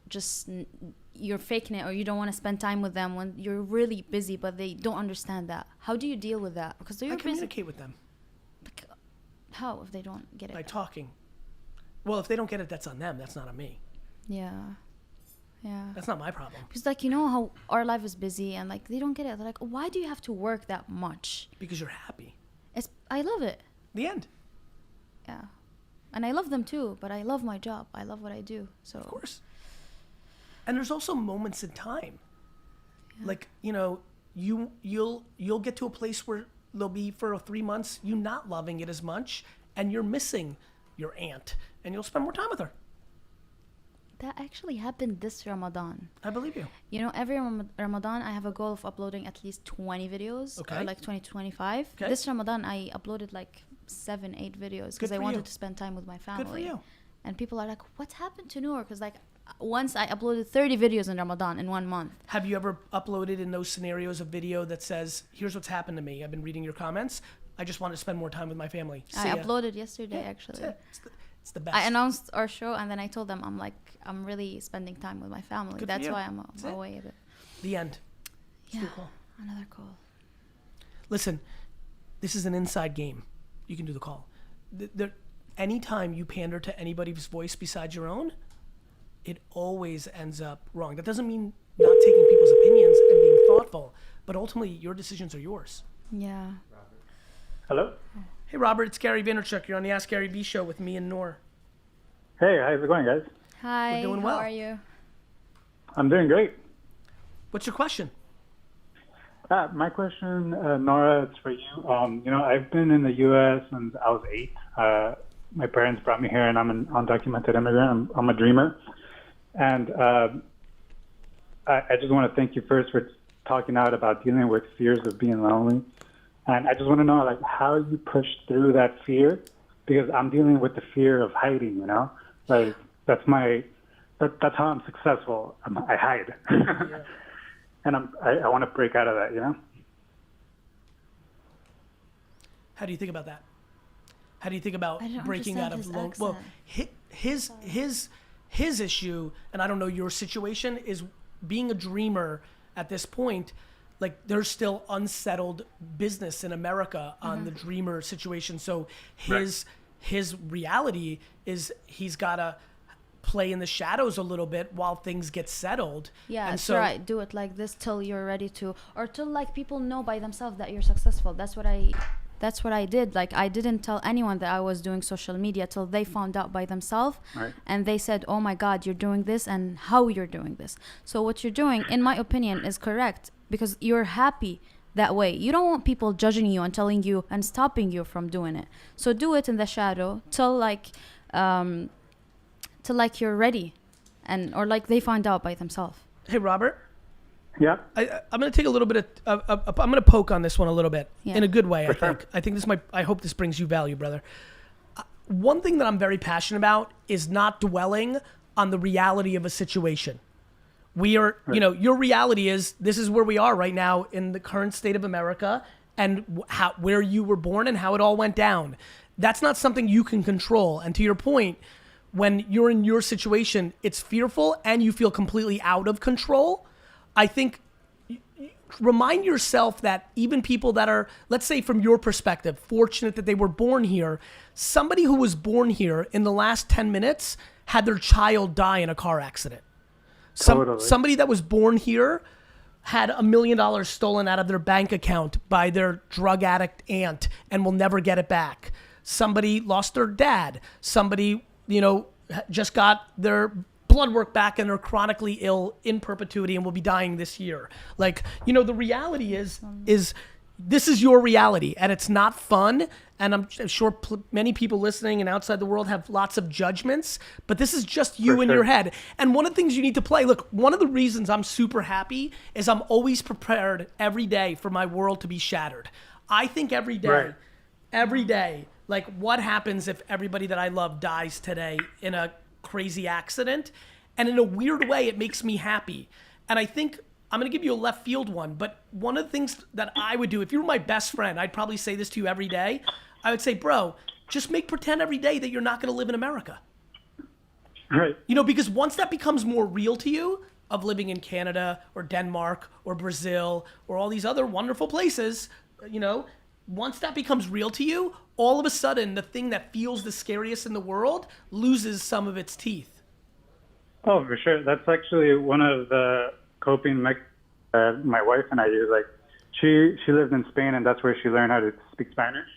faking it or you don't want to spend time with them when you're really busy, but they don't understand that. How do you deal with that? Because I communicate with them. How if they don't get it? By talking. Well, if they don't get it, that's on them. That's not on me. Yeah. That's not my problem. Because like, you know how our life is busy and like they don't get it. They're like, why do you have to work that much? Because you're happy. I love it. The end. Yeah. And I love them too, but I love my job. I love what I do. So Of course. And there's also moments in time. Yeah. Like, you know, you'll get to a place where there'll be for 3 months you not loving it as much and you're missing your aunt and you'll spend more time with her. That actually happened this Ramadan. I believe you. You know, every Ramadan I have a goal of uploading at least 20 videos. Okay. Or like 20 to 25. Okay. This Ramadan I uploaded like 7-8 videos because I wanted to spend time with my family. Good for you. And people are like, what happened to Noor? Because like once I uploaded 30 videos in Ramadan in 1 month. Have you ever uploaded in those scenarios a video that says, here's what's happened to me. I've been reading your comments. I just want to spend more time with my family. I uploaded yesterday, Yeah, actually. that's it. It's the best. I announced our show and then I told them, I'm really spending time with my family. Good That's for you. why I'm That's away with it. The end. Yeah, Cool call. another call. Listen, this is an inside game. You can do the call. Anytime you pander to anybody's voice besides your own, it always ends up wrong. That doesn't mean not taking people's opinions and being thoughtful, but ultimately your decisions are yours. Yeah. Hello? Hey, Robert, it's Gary Vaynerchuk. You're on the Ask Gary V show with me and Noor. Hey, how's it going, guys? Hi, We're doing well. How are you? I'm doing great. What's your question? My question, Nora, it's for you. You know, I've been in the U.S. since I was 8. My parents brought me here, and I'm an undocumented immigrant. I'm a dreamer. And I just want to thank you first for talking out about dealing with fears of being lonely. And I just want to know, like, how you push through that fear, because I'm dealing with the fear of hiding, you know? Like, that's how I'm successful. I hide. Yeah. And I want to break out of that, you know? How do you think about that? How do you think about I don't breaking out of understand his well, his issue, and I don't know your situation, is being a dreamer at this point. Like there's still unsettled business in America on the dreamer situation. So his reality is he's gotta play in the shadows a little bit while things get settled. Yeah, and so right. Do it like this till you're ready to, or till like people know by themselves that you're successful. That's what I did. Like I didn't tell anyone that I was doing social media till they found out by themselves. Right. And they said, oh my God, you're doing this and how you're doing this. So what you're doing, in my opinion, is correct because you're happy that way. You don't want people judging you and telling you and stopping you from doing it. So do it in the shadow till like you're ready or like they find out by themselves. Hey, Robert. Yeah. I'm going to take a little bit of I'm going to poke on this one a little bit in a good way. I think I hope this brings you value, brother. One thing that I'm very passionate about is not dwelling on the reality of a situation. We are, you know, your reality is this is where we are right now in the current state of America and where you were born and how it all went down. That's not something you can control. And to your point, when you're in your situation, it's fearful and you feel completely out of control. I think remind yourself that even people that are, let's say from your perspective, fortunate that they were born here, somebody who was born here in the last 10 minutes had their child die in a car accident. Somebody that was born here had $1 million stolen out of their bank account by their drug addict aunt and will never get it back. Somebody lost their dad. Somebody, you know, just got their blood work back and they're chronically ill in perpetuity and will be dying this year. Like, you know, the reality is this is your reality and it's not fun and I'm sure many people listening and outside the world have lots of judgments, but this is just you in your head. And one of the things you need to play, look, one of the reasons I'm super happy is I'm always prepared every day for my world to be shattered. I think every day, like, what happens if everybody that I love dies today in a crazy accident? And in a weird way, it makes me happy. And I think I'm going to give you a left field one, but one of the things that I would do, if you were my best friend, I'd probably say this to you every day. I would say, bro, just pretend every day that you're not going to live in America. Right. You know, because once that becomes more real to you, of living in Canada or Denmark or Brazil or all these other wonderful places, you know, once that becomes real to you, all of a sudden the thing that feels the scariest in the world loses some of its teeth. Oh, for sure. That's actually one of the coping mechanisms my wife and I use. Like, she lived in Spain, and that's where she learned how to speak Spanish.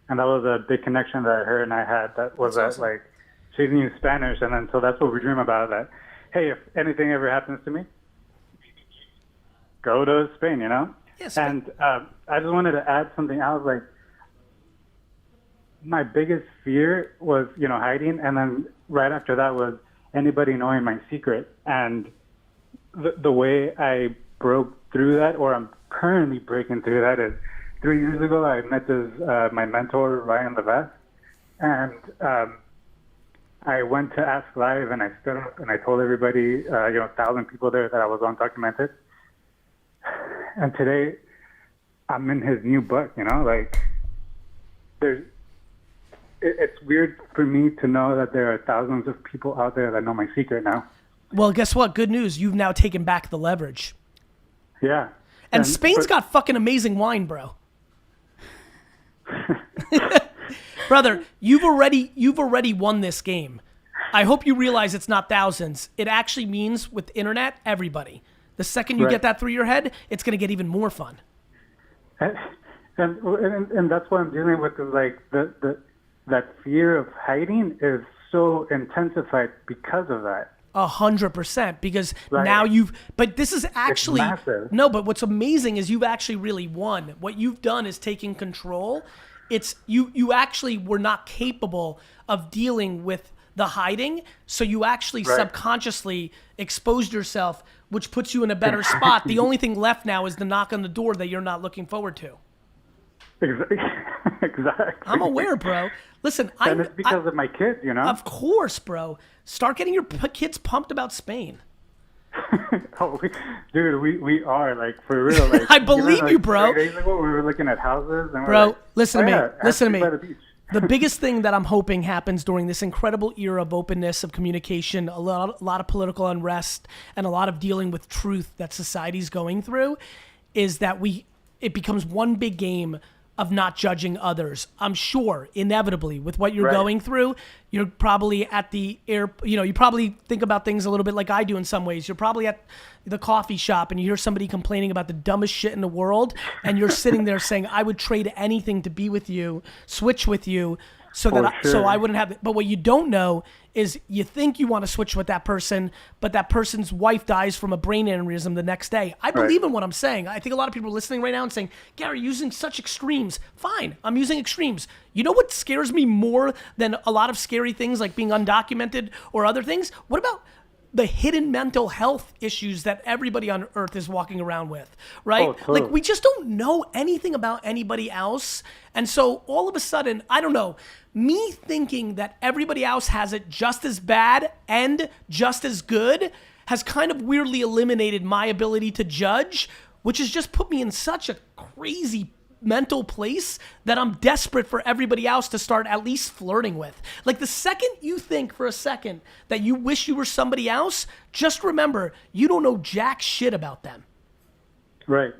And that was a big connection that her and I had. That was That's awesome. like, she knew Spanish, and then so that's what we dream about. That, hey, if anything ever happens to me, go to Spain, you know. Yes. And I just wanted to add something else. Like, my biggest fear was, you know, hiding, and then right after that was anybody knowing my secret. And the way I broke through that, or I'm currently breaking through that, is 3 years ago I met my mentor, Ryan Levesque, and I went to Ask Live, and I stood up and I told everybody, 1,000 people there, that I was undocumented. And today I'm in his new book, you know, like, it's weird for me to know that there are thousands of people out there that know my secret now. Well, guess what? Good news. You've now taken back the leverage. Yeah. And Spain's got fucking amazing wine, bro. Brother, you've already won this game. I hope you realize it's not thousands. It actually means, with the internet, everybody. The second you get that through your head, it's going to get even more fun. And that's what I'm dealing with, is like that fear of hiding is so intensified because of that. 100%, because Right. now but this is actually, It's massive. no, but what's amazing is you've actually really won. What you've done is taking control. It's, you actually were not capable of dealing with the hiding, so you actually subconsciously exposed yourself, which puts you in a better spot. The only thing left now is the knock on the door that you're not looking forward to. Exactly. I'm aware, bro. Listen, And it's because of my kids, you know? Of course, bro. Start getting your kids pumped about Spain. Dude, we are, like, for real. Like, I believe like, you, bro. 3 days ago, we were looking at houses. And Bro, we're like, listen to me. Listen to me. by the beach. The biggest thing that I'm hoping happens during this incredible era of openness, of communication, a lot of political unrest, and a lot of dealing with truth that society's going through, is that it becomes one big game of not judging others. I'm sure, inevitably, with what you're going through, you're probably at the you probably think about things a little bit like I do in some ways. You're probably at the coffee shop and you hear somebody complaining about the dumbest shit in the world, and you're sitting there saying, I would trade anything to be with you, switch with you, so I wouldn't have it. But what you don't know is you think you want to switch with that person, but that person's wife dies from a brain aneurysm the next day. I believe in what I'm saying. I think a lot of people are listening right now and saying, Gary, using such extremes. Fine, I'm using extremes. You know what scares me more than a lot of scary things like being undocumented or other things? What about the hidden mental health issues that everybody on earth is walking around with, right? Oh, totally. Like, we just don't know anything about anybody else. And so all of a sudden, I don't know, me thinking that everybody else has it just as bad and just as good has kind of weirdly eliminated my ability to judge, which has just put me in such a crazy mental place that I'm desperate for everybody else to start at least flirting with. Like, the second you think for a second that you wish you were somebody else, just remember, you don't know jack shit about them. Right.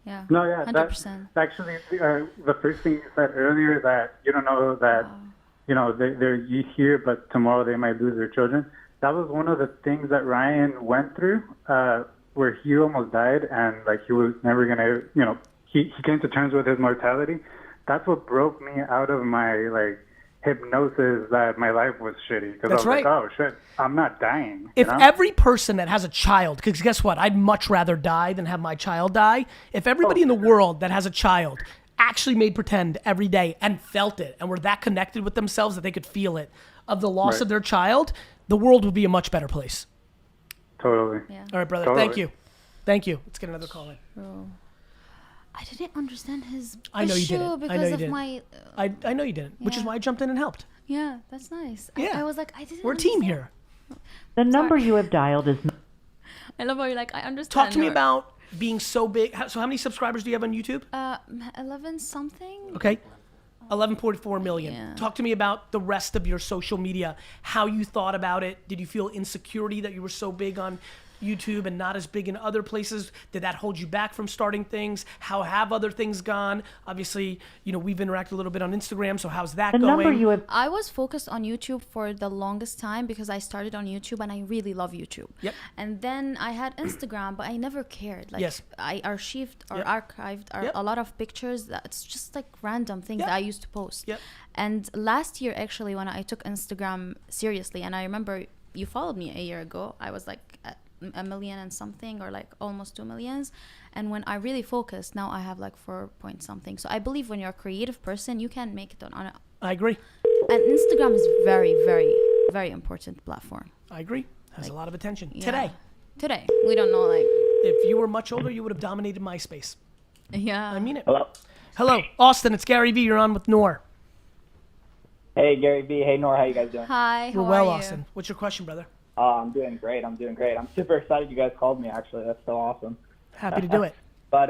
Yeah. No, yeah. 100%. That's actually the first thing you said earlier, that you don't know that, they're here, but tomorrow they might lose their children. That was one of the things that Ryan went through, where he almost died, and, like, he was never going to, he came to terms with his mortality. That's what broke me out of my, like, hypnosis that my life was shitty. Because I was like, oh, shit, I'm not dying. If every person that has a child, because guess what? I'd much rather die than have my child die. If everybody in the world that has a child actually made pretend every day and felt it and were that connected with themselves that they could feel it of the loss of their child, the world would be a much better place. Totally. Yeah. All right, brother. Totally. Thank you. Thank you. Let's get another call in. Bro. I didn't understand his I know you issue didn't. because I know you of didn't. my. I know you didn't, which is Yeah. why I jumped in and helped. Yeah, that's nice. Yeah. I was like, I didn't. We're a team understand. here. The number you have dialed is I love how you're like, I understand. Talk to me her. about being so big. So how many subscribers do you have on YouTube? 11 something. Okay. 11.4 million. Yeah. Talk to me about the rest of your social media, how you thought about it. Did you feel insecurity that you were so big on YouTube and not as big in other places? Did that hold you back from starting things? How have other things gone? Obviously, you know, we've interacted a little bit on Instagram, so how's that the going? number you have. I was focused on YouTube for the longest time because I started on YouTube and I really love YouTube. Yep. And then I had Instagram, but I never cared. Like Yes. I archived or Yep. archived Yep. a lot of pictures. That's just like random things Yep. that I used to post. Yep. And last year, actually, when I took Instagram seriously, and I remember you followed me a year ago, I was like at 1 million and something, or like almost 2 millions. And when I really focused, now I have like 4 point something. So I believe when you're a creative person, you can make it on I agree. and Instagram is very, very, very important platform. I agree. Has a Like, lot of attention. Yeah. Today. We don't know, like, If you were much older, you would have dominated MySpace. yeah. I mean it. Hello. Hello, Austin. It's Gary V. You're on with Noor. Hey, Gary B. Hey, Nora. How you guys doing? Hi, how We're well, are you? Austin. What's your question, brother? I'm doing great. I'm super excited you guys called me, actually. That's so awesome. Happy to do it. But,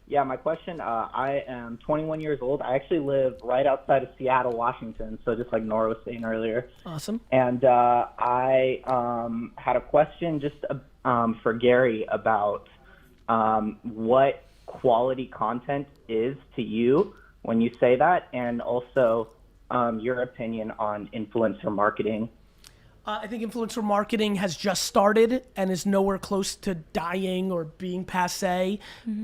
yeah, my question, I am 21 years old. I actually live right outside of Seattle, Washington, so just like Nora was saying earlier. Awesome. And I had a question just for Gary about what quality content is to you when you say that, and also your opinion on influencer marketing. I think influencer marketing has just started and is nowhere close to dying or being passé.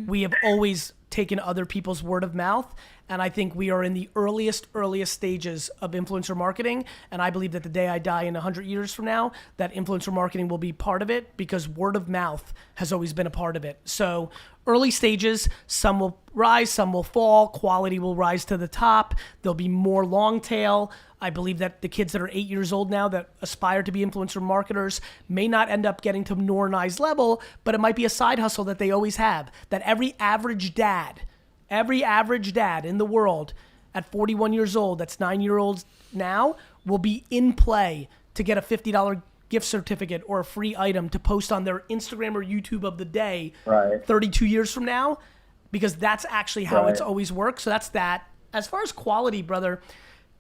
We have always taken other people's word of mouth, and I think we are in the earliest stages of influencer marketing, and I believe that the day I die in 100 years from now, that influencer marketing will be part of it because word of mouth has always been a part of it. So early stages, some will rise, some will fall, quality will rise to the top, there'll be more long tail. I believe that the kids that are 8 years old now that aspire to be influencer marketers may not end up getting to Noor and I's level, but it might be a side hustle that they always have. That every average dad in the world at 41 years old, that's 9-year-olds now, will be in play to get a $50 gift certificate or a free item to post on their Instagram or YouTube of the day Right. 32 years from now, because that's actually how it's Right. always worked. So that's that. As far as quality, brother,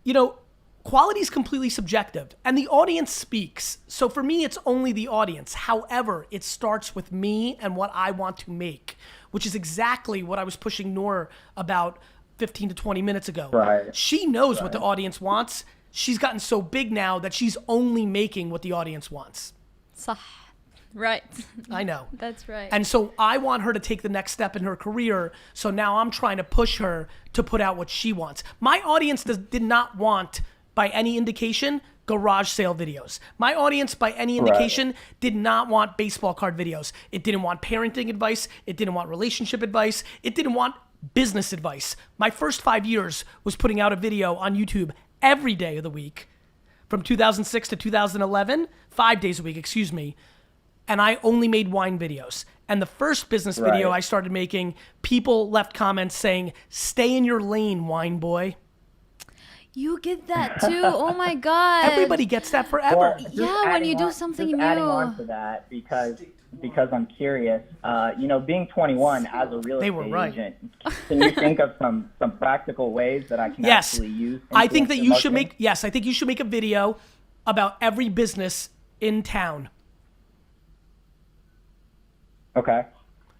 you know, quality is completely subjective and the audience speaks. So for me, it's only the audience. However, it starts with me and what I want to make, which is exactly what I was pushing Noor about 15 to 20 minutes ago. Right. She knows what the audience wants. She's gotten so big now that she's only making what the audience wants. صح. Right. I know. That's right. And so I want her to take the next step in her career. So now I'm trying to push her to put out what she wants. My audience did not want, by any indication, garage sale videos. My audience, by any indication, did not want baseball card videos. It didn't want parenting advice. It didn't want relationship advice. It didn't want business advice. My first 5 years was putting out a video on YouTube every day of the week from 2006 to 2011, 5 days a week, excuse me. And I only made wine videos. And the first business video I started making, people left comments saying, "Stay in your lane, wine boy." You get that too. Oh my God. Everybody gets that forever. Just Yeah, when adding you do on- something just adding new. on to that, because I'm curious, you know, being 21 as a real They estate were right. agent, can you think of some practical ways that I can Yes. actually use? I think that influencer you should marketing? I think you should make a video about every business in town. Okay.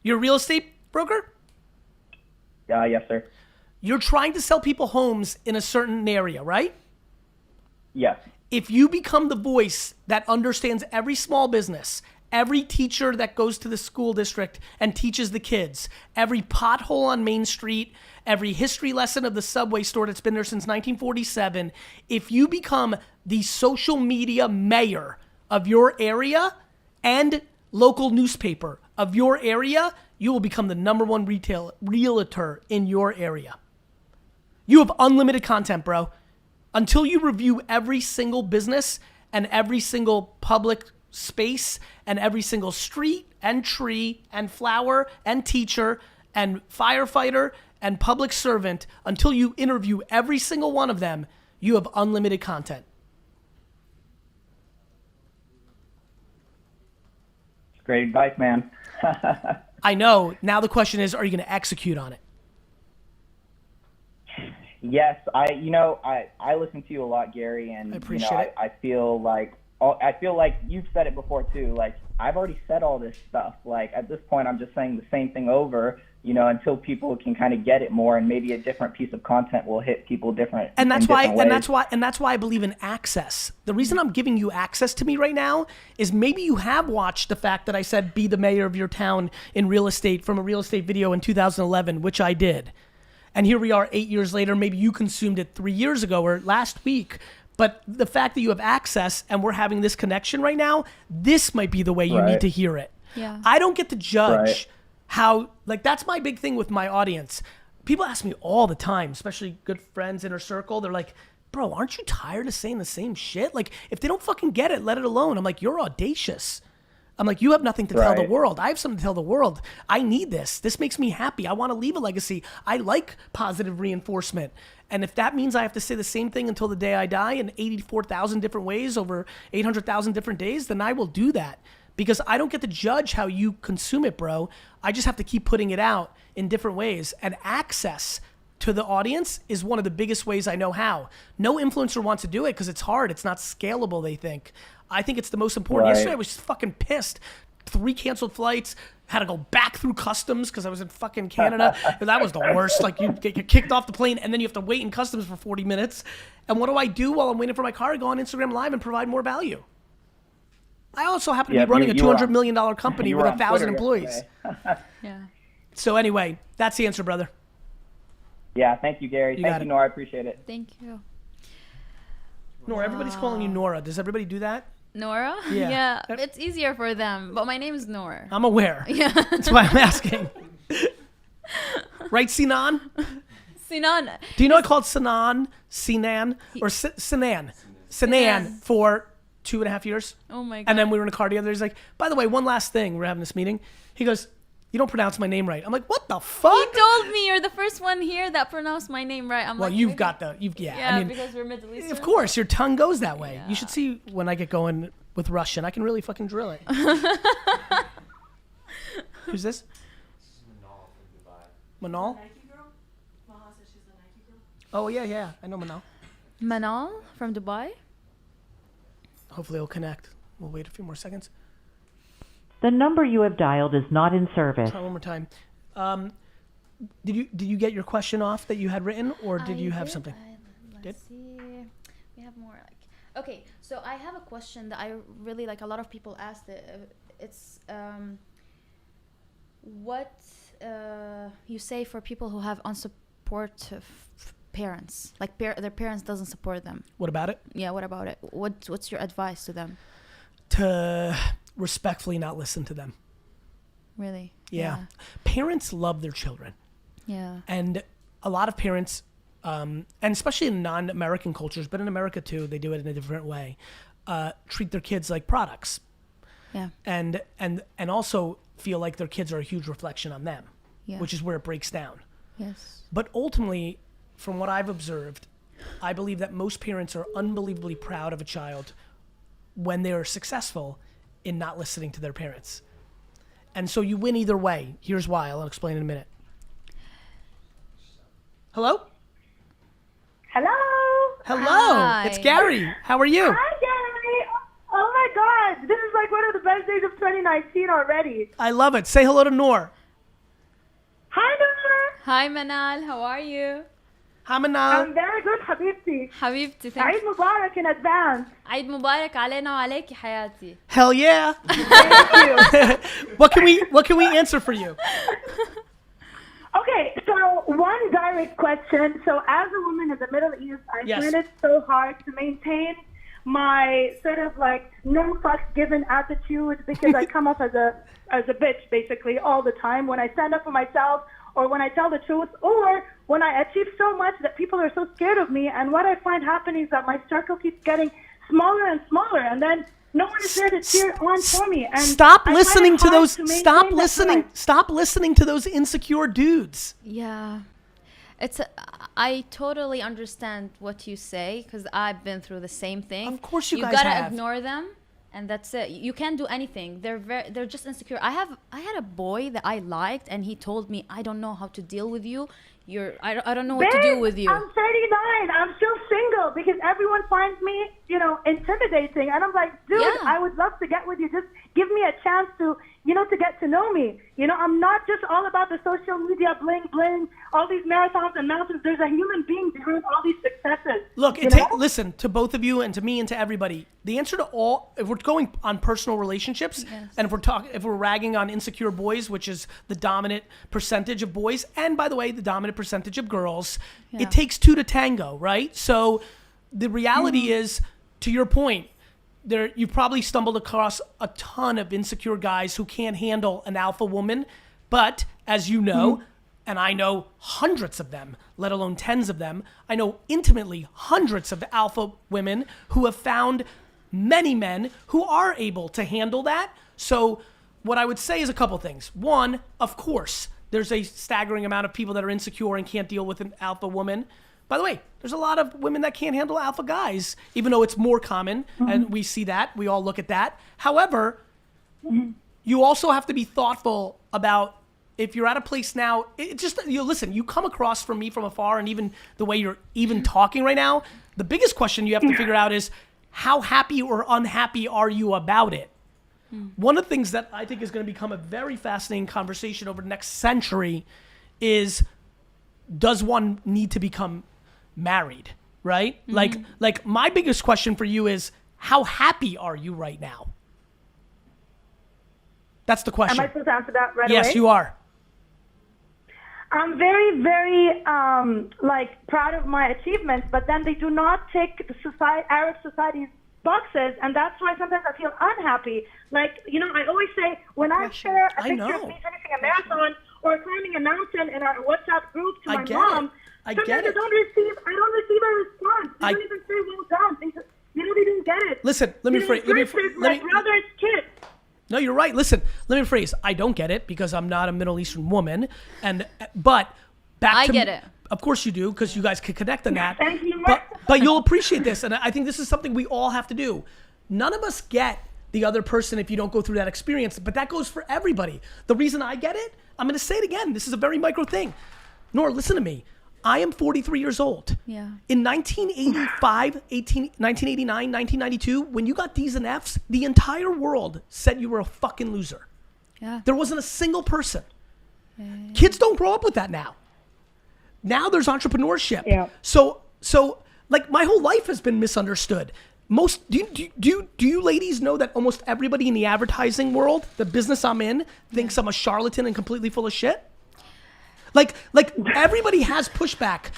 You're a real estate broker? Yes, sir. You're trying to sell people homes in a certain area, right? Yes. If you become the voice that understands every small business, every teacher that goes to the school district and teaches the kids, every pothole on Main Street, every history lesson of the Subway store that's been there since 1947, if you become the social media mayor of your area and local newspaper of your area, you will become the #1 realtor in your area. You have unlimited content, bro. Until you review every single business and every single public space and every single street and tree and flower and teacher and firefighter and public servant, until you interview every single one of them, you have unlimited content. Great advice, man. I know. Now the question is, are you going to execute on it? Yes, I listen to you a lot, Gary, and I appreciate it. I feel like you've said it before too. Like, I've already said all this stuff. Like, at this point, I'm just saying the same thing over, until people can kind of get it more, and maybe a different piece of content will hit people different. And that's in different ways. and that's why I believe in access. The reason I'm giving you access to me right now is maybe you have watched the fact that I said be the mayor of your town in real estate from a real estate video in 2011, which I did. And here we are 8 years later. Maybe you consumed it 3 years ago or last week. But the fact that you have access and we're having this connection right now, this might be the way you need to hear it. Yeah. I don't get to judge how, like, that's my big thing with my audience. People ask me all the time, especially good friends, inner circle. They're like, bro, aren't you tired of saying the same shit? Like, if they don't fucking get it, let it alone. I'm like, you're audacious. I'm like, you have nothing to tell the world. I have something to tell the world. I need this. This makes me happy. I want to leave a legacy. I like positive reinforcement. And if that means I have to say the same thing until the day I die in 84,000 different ways over 800,000 different days, then I will do that. Because I don't get to judge how you consume it, bro. I just have to keep putting it out in different ways. And access to the audience is one of the biggest ways I know how. No influencer wants to do it because it's hard. It's not scalable, they think. I think it's the most important. Yesterday I was just fucking pissed. 3 canceled flights. Had to go back through customs because I was in fucking Canada. That was the worst. Like, you get kicked off the plane and then you have to wait in customs for 40 minutes. And what do I do while I'm waiting for my car? I go on Instagram Live and provide more value. I also happen to be running a $200 million company with 1,000 employees. Yeah. So anyway, that's the answer, brother. Yeah, thank you, Gary. Thank you, Nora. I appreciate it. Thank you. Nora, everybody's calling you Nora. Does everybody do that? Nora? Yeah. It's easier for them, but my name is Nora. I'm aware. Yeah. That's why I'm asking. Right, Sinan? Sinan. Do you know I called Sinan, or Sinan for 2.5 years? Oh my God. And then we were in a car together. He's like, by the way, one last thing. We're having this meeting. He goes, you don't pronounce my name right. I'm like, what the fuck? He told me you're the first one here that pronounced my name right. I'm well, like, you've okay. got the, Yeah, I mean, because we're Middle Eastern. of course, your tongue goes that way. Yeah. You should see when I get going with Russian. I can really fucking drill it. Who's this? Manal? Oh, yeah. I know Manal. Manal from Dubai? Hopefully it'll connect. We'll wait a few more seconds. The number you have dialed is not in service. Try one more time. Did you get your question off that you had written, or did you have something? Let's see. We have more. Okay, so I have a question that I really like. A lot of people asked it. It's what you say for people who have unsupportive parents, like their parents doesn't support them. What about it? Yeah, what about it? What's your advice to them? To respectfully not listen to them. Really? Yeah. Parents love their children. Yeah. And a lot of parents, and especially in non-American cultures, but in America too, they do it in a different way, treat their kids like products. Yeah. And also feel like their kids are a huge reflection on them, which is where it breaks down. Yes. But ultimately, from what I've observed, I believe that most parents are unbelievably proud of a child when they're successful in not listening to their parents. And so you win either way. Here's why. I'll explain in a minute. Hello? Hello. Hello. Hi. It's Gary. How are you? Hi, Gary. Oh my God. This is like one of the best days of 2019 already. I love it. Say hello to Noor. Hi, Nora. Hi, Manal. How are you? Hi, Manal. I'm very good, حبيبتي. حبيبتي, thank عيد you. مبارك in advance. عيد مبارك علينا وعليكي حياتي. Hell yeah. Thank you. What can we answer for you? Okay, so one direct question. So as a woman in the Middle East, I find it so hard to maintain my sort of like no fucks given attitude because I come off as a bitch basically all the time when I stand up for myself or when I tell the truth or when I achieve so much that people are so scared of me. And what I find happening is that my circle keeps getting smaller and smaller, and then no one is there to cheer on for me. And stop I find listening it to hard those. to maintain Stop that listening. drive. Stop listening to those insecure dudes. Yeah. I totally understand what you say, because I've been through the same thing. Of course you guys gotta have. ignore them, and that's it. You can't do anything. They're just insecure. I had a boy that I liked, and he told me, I don't know how to deal with you. I don't know what to do Babe, with you. I'm 39. I'm still single because everyone finds me, intimidating. And I'm like, dude, Yeah. I would love to get with you. Just give me a chance to, to get to know me. I'm not just all about the social media bling bling, all these marathons and mountains. There's a human being behind all these successes. Look, listen, to both of you and to me and to everybody, the answer to all, if we're going on personal relationships, and if we're ragging on insecure boys, which is the dominant percentage of boys, and by the way, the dominant percentage of girls, it takes two to tango, right? So the reality is, to your point, you've probably stumbled across a ton of insecure guys who can't handle an alpha woman, but as you know, and I know hundreds of them, let alone tens of them, I know intimately hundreds of alpha women who have found many men who are able to handle that. So what I would say is a couple things. One, of course, there's a staggering amount of people that are insecure and can't deal with an alpha woman. By the way, there's a lot of women that can't handle alpha guys, even though it's more common, and we see that. We all look at that. However, you also have to be thoughtful about if you're at a place now. Listen, you come across from me from afar, and even the way you're even talking right now, the biggest question you have to figure out is how happy or unhappy are you about it? One of the things that I think is going to become a very fascinating conversation over the next century is, does one need to become married, right? Like my biggest question for you is, how happy are you right now? That's the question. Am I supposed to answer that right away? Yes, you are. I'm very, very proud of my achievements, but then they do not tick the Arab society's boxes, and that's why sometimes I feel unhappy. I always say, when I share a picture of me finishing a marathon or climbing a mountain in our WhatsApp group to my mom, sometimes I don't receive a response. They don't even say well done. They didn't get it. Listen, let me phrase. My brother's kid. No, you're right. Listen, let me phrase. I don't get it because I'm not a Middle Eastern woman, but I get it. Of course you do, because you guys can connect on that. Thank you. But you'll appreciate this, and I think this is something we all have to do. None of us get the other person if you don't go through that experience, but that goes for everybody. The reason I get it, I'm going to say it again. This is a very micro thing. Nora, listen to me. I am 43 years old. Yeah. In 1985, 1989, 1992, when you got D's and F's, the entire world said you were a fucking loser. Yeah. There wasn't a single person. Kids don't grow up with that now. Now there's entrepreneurship. Yeah. So my whole life has been misunderstood. Do you ladies know that almost everybody in the advertising world, the business I'm in, thinks I'm a charlatan and completely full of shit? Like everybody has pushback.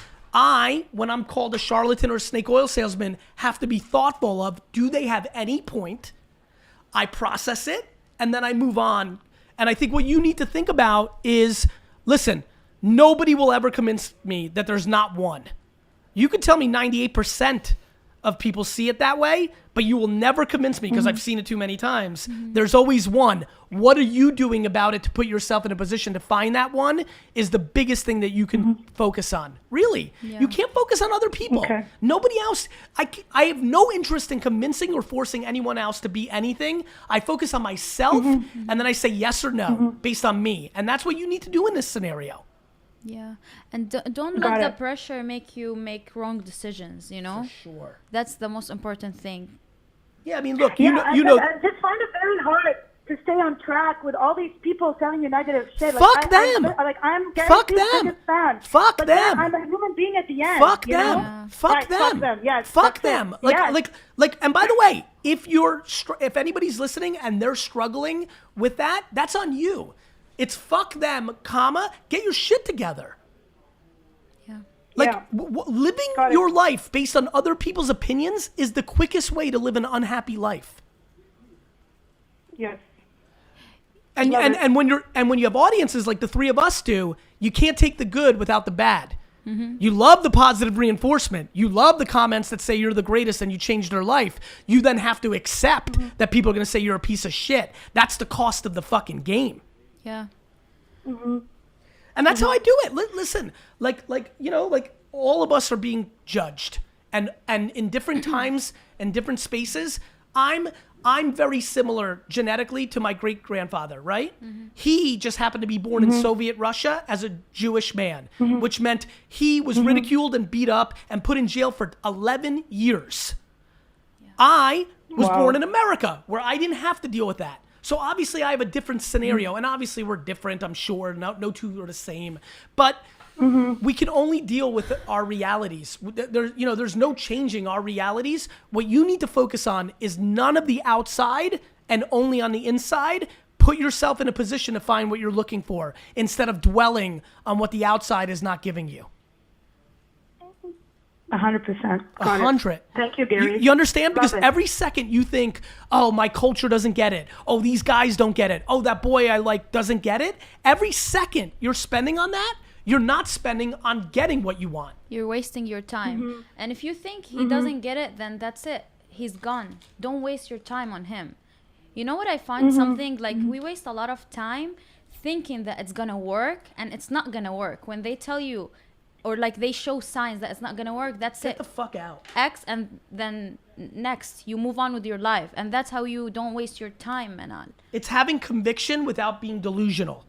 When I'm called a charlatan or a snake oil salesman, have to be thoughtful of, do they have any point? I process it, and then I move on. And I think what you need to think about is, listen, nobody will ever convince me that there's not one. You could tell me 98% of people see it that way, but you will never convince me, because I've seen it too many times. There's always one. What are you doing about it to put yourself in a position to find that one is the biggest thing that you can focus on. Really. Yeah. You can't focus on other people. Okay. Nobody else. I have no interest in convincing or forcing anyone else to be anything. I focus on myself, and then I say yes or no based on me. And that's what you need to do in this scenario. Yeah, and don't Got let the it. pressure make you make wrong decisions. For sure. That's the most important thing. Yeah, I mean, look, I just find it very hard to stay on track with all these people telling you negative shit. Fuck them. I'm Gary's Fuck them. biggest fan. Fuck but them. I'm a human being at the end. Fuck you them. know? Yeah. Fuck Right, them. fuck them. Yes, Fuck that's them. it. Like. And by the way, if anybody's listening and they're struggling with that, that's on you. It's fuck them, get your shit together. Yeah. Living Got it. your life based on other people's opinions is the quickest way to live an unhappy life. Yes. And Love it. when you have audiences like the three of us do, you can't take the good without the bad. You love the positive reinforcement. You love the comments that say you're the greatest and you changed their life. You then have to accept that people are going to say you're a piece of shit. That's the cost of the fucking game. Yeah. And that's how I do it. Listen, like all of us are being judged, and in different times and different spaces. I'm very similar genetically to my great grandfather, right? He just happened to be born in Soviet Russia as a Jewish man, which meant he was ridiculed and beat up and put in jail for 11 years. I was born in America, where I didn't have to deal with that. So obviously I have a different scenario, and obviously we're different, I'm sure. No two are the same. But we can only deal with our realities. There's no changing our realities. What you need to focus on is none of the outside and only on the inside. Put yourself in a position to find what you're looking for instead of dwelling on what the outside is not giving you. 100%. 100. Thank you, Gary. You understand? Because Love it. every second you think, oh, my culture doesn't get it. Oh, these guys don't get it. Oh, that boy I like doesn't get it. Every second you're spending on that, you're not spending on getting what you want. You're wasting your time. And if you think he doesn't get it, then that's it. He's gone. Don't waste your time on him. You know what I find? Something like we waste a lot of time thinking that it's gonna work, and it's not gonna work. When they tell you, or like they show signs that it's not gonna work, that's Get it. the fuck out. X, and then next you move on with your life, and that's how you don't waste your time, Manan. It's having conviction without being delusional.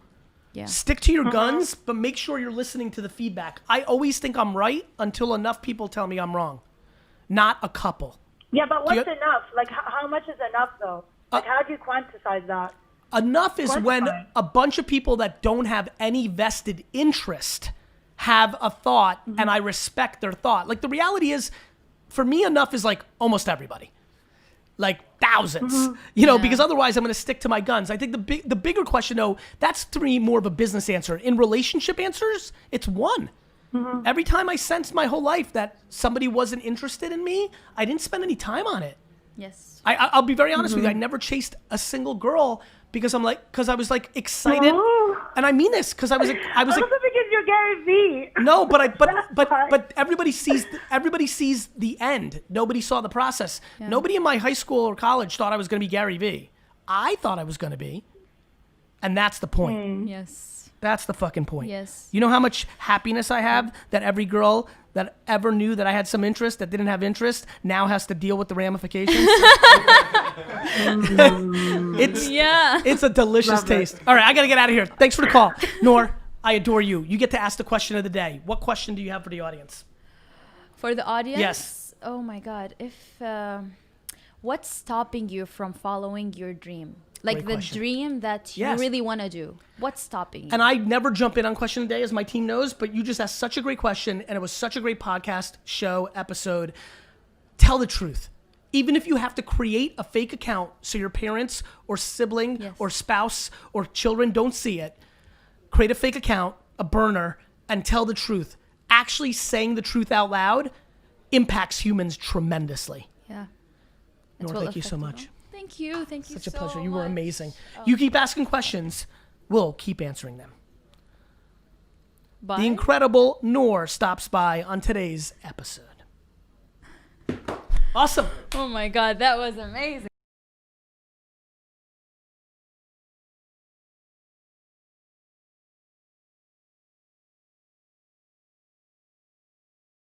Yeah. Stick to your guns, but make sure you're listening to the feedback. I always think I'm right until enough people tell me I'm wrong. Not a couple. Yeah, but what's you- enough? Like, how much is enough, though? Like, how do you quantify that? Enough is when Quantify. a bunch of people that don't have any vested interest have a thought, and I respect their thought. Like, the reality is, for me, enough is like almost everybody. Like thousands, because otherwise I'm going to stick to my guns. I think the bigger question, though, that's to me more of a business answer. In relationship answers, it's one. Every time I sensed my whole life that somebody wasn't interested in me, I didn't spend any time on it. Yes. I'll be very honest with you. I never chased a single girl because I was like excited, and I mean this because I was like, Also because you're Gary Vee. no, but everybody sees the end. Nobody saw the process. Nobody in my high school or college thought I was going to be Gary Vee. I thought I was going to be, and that's the point. Yes. That's the fucking point. Yes. You know how much happiness I have that every girl that ever knew that I had some interest that didn't have interest now has to deal with the ramifications. It's a delicious taste. All right, I got to get out of here. Thanks for the call. Noor, I adore you. You get to ask the question of the day. What question do you have for the audience? For the audience? Yes. Oh my God. What's stopping you from following your dream? Like Great the question. dream that you Yes. really want to do. What's stopping you? And I never jump in on question of the day, as my team knows, but you just asked such a great question, and it was such a great podcast, show, episode. Tell the truth. Even if you have to create a fake account so your parents or sibling or spouse or children don't see it, create a fake account, a burner, and tell the truth. Actually saying the truth out loud impacts humans tremendously. Yeah. Noor, thank you so much. Thank you. Thank you Such a so pleasure. You were much. amazing. You keep asking questions. We'll keep answering them. Bye. The incredible Noor stops by on today's episode. Awesome. Oh my God, that was amazing.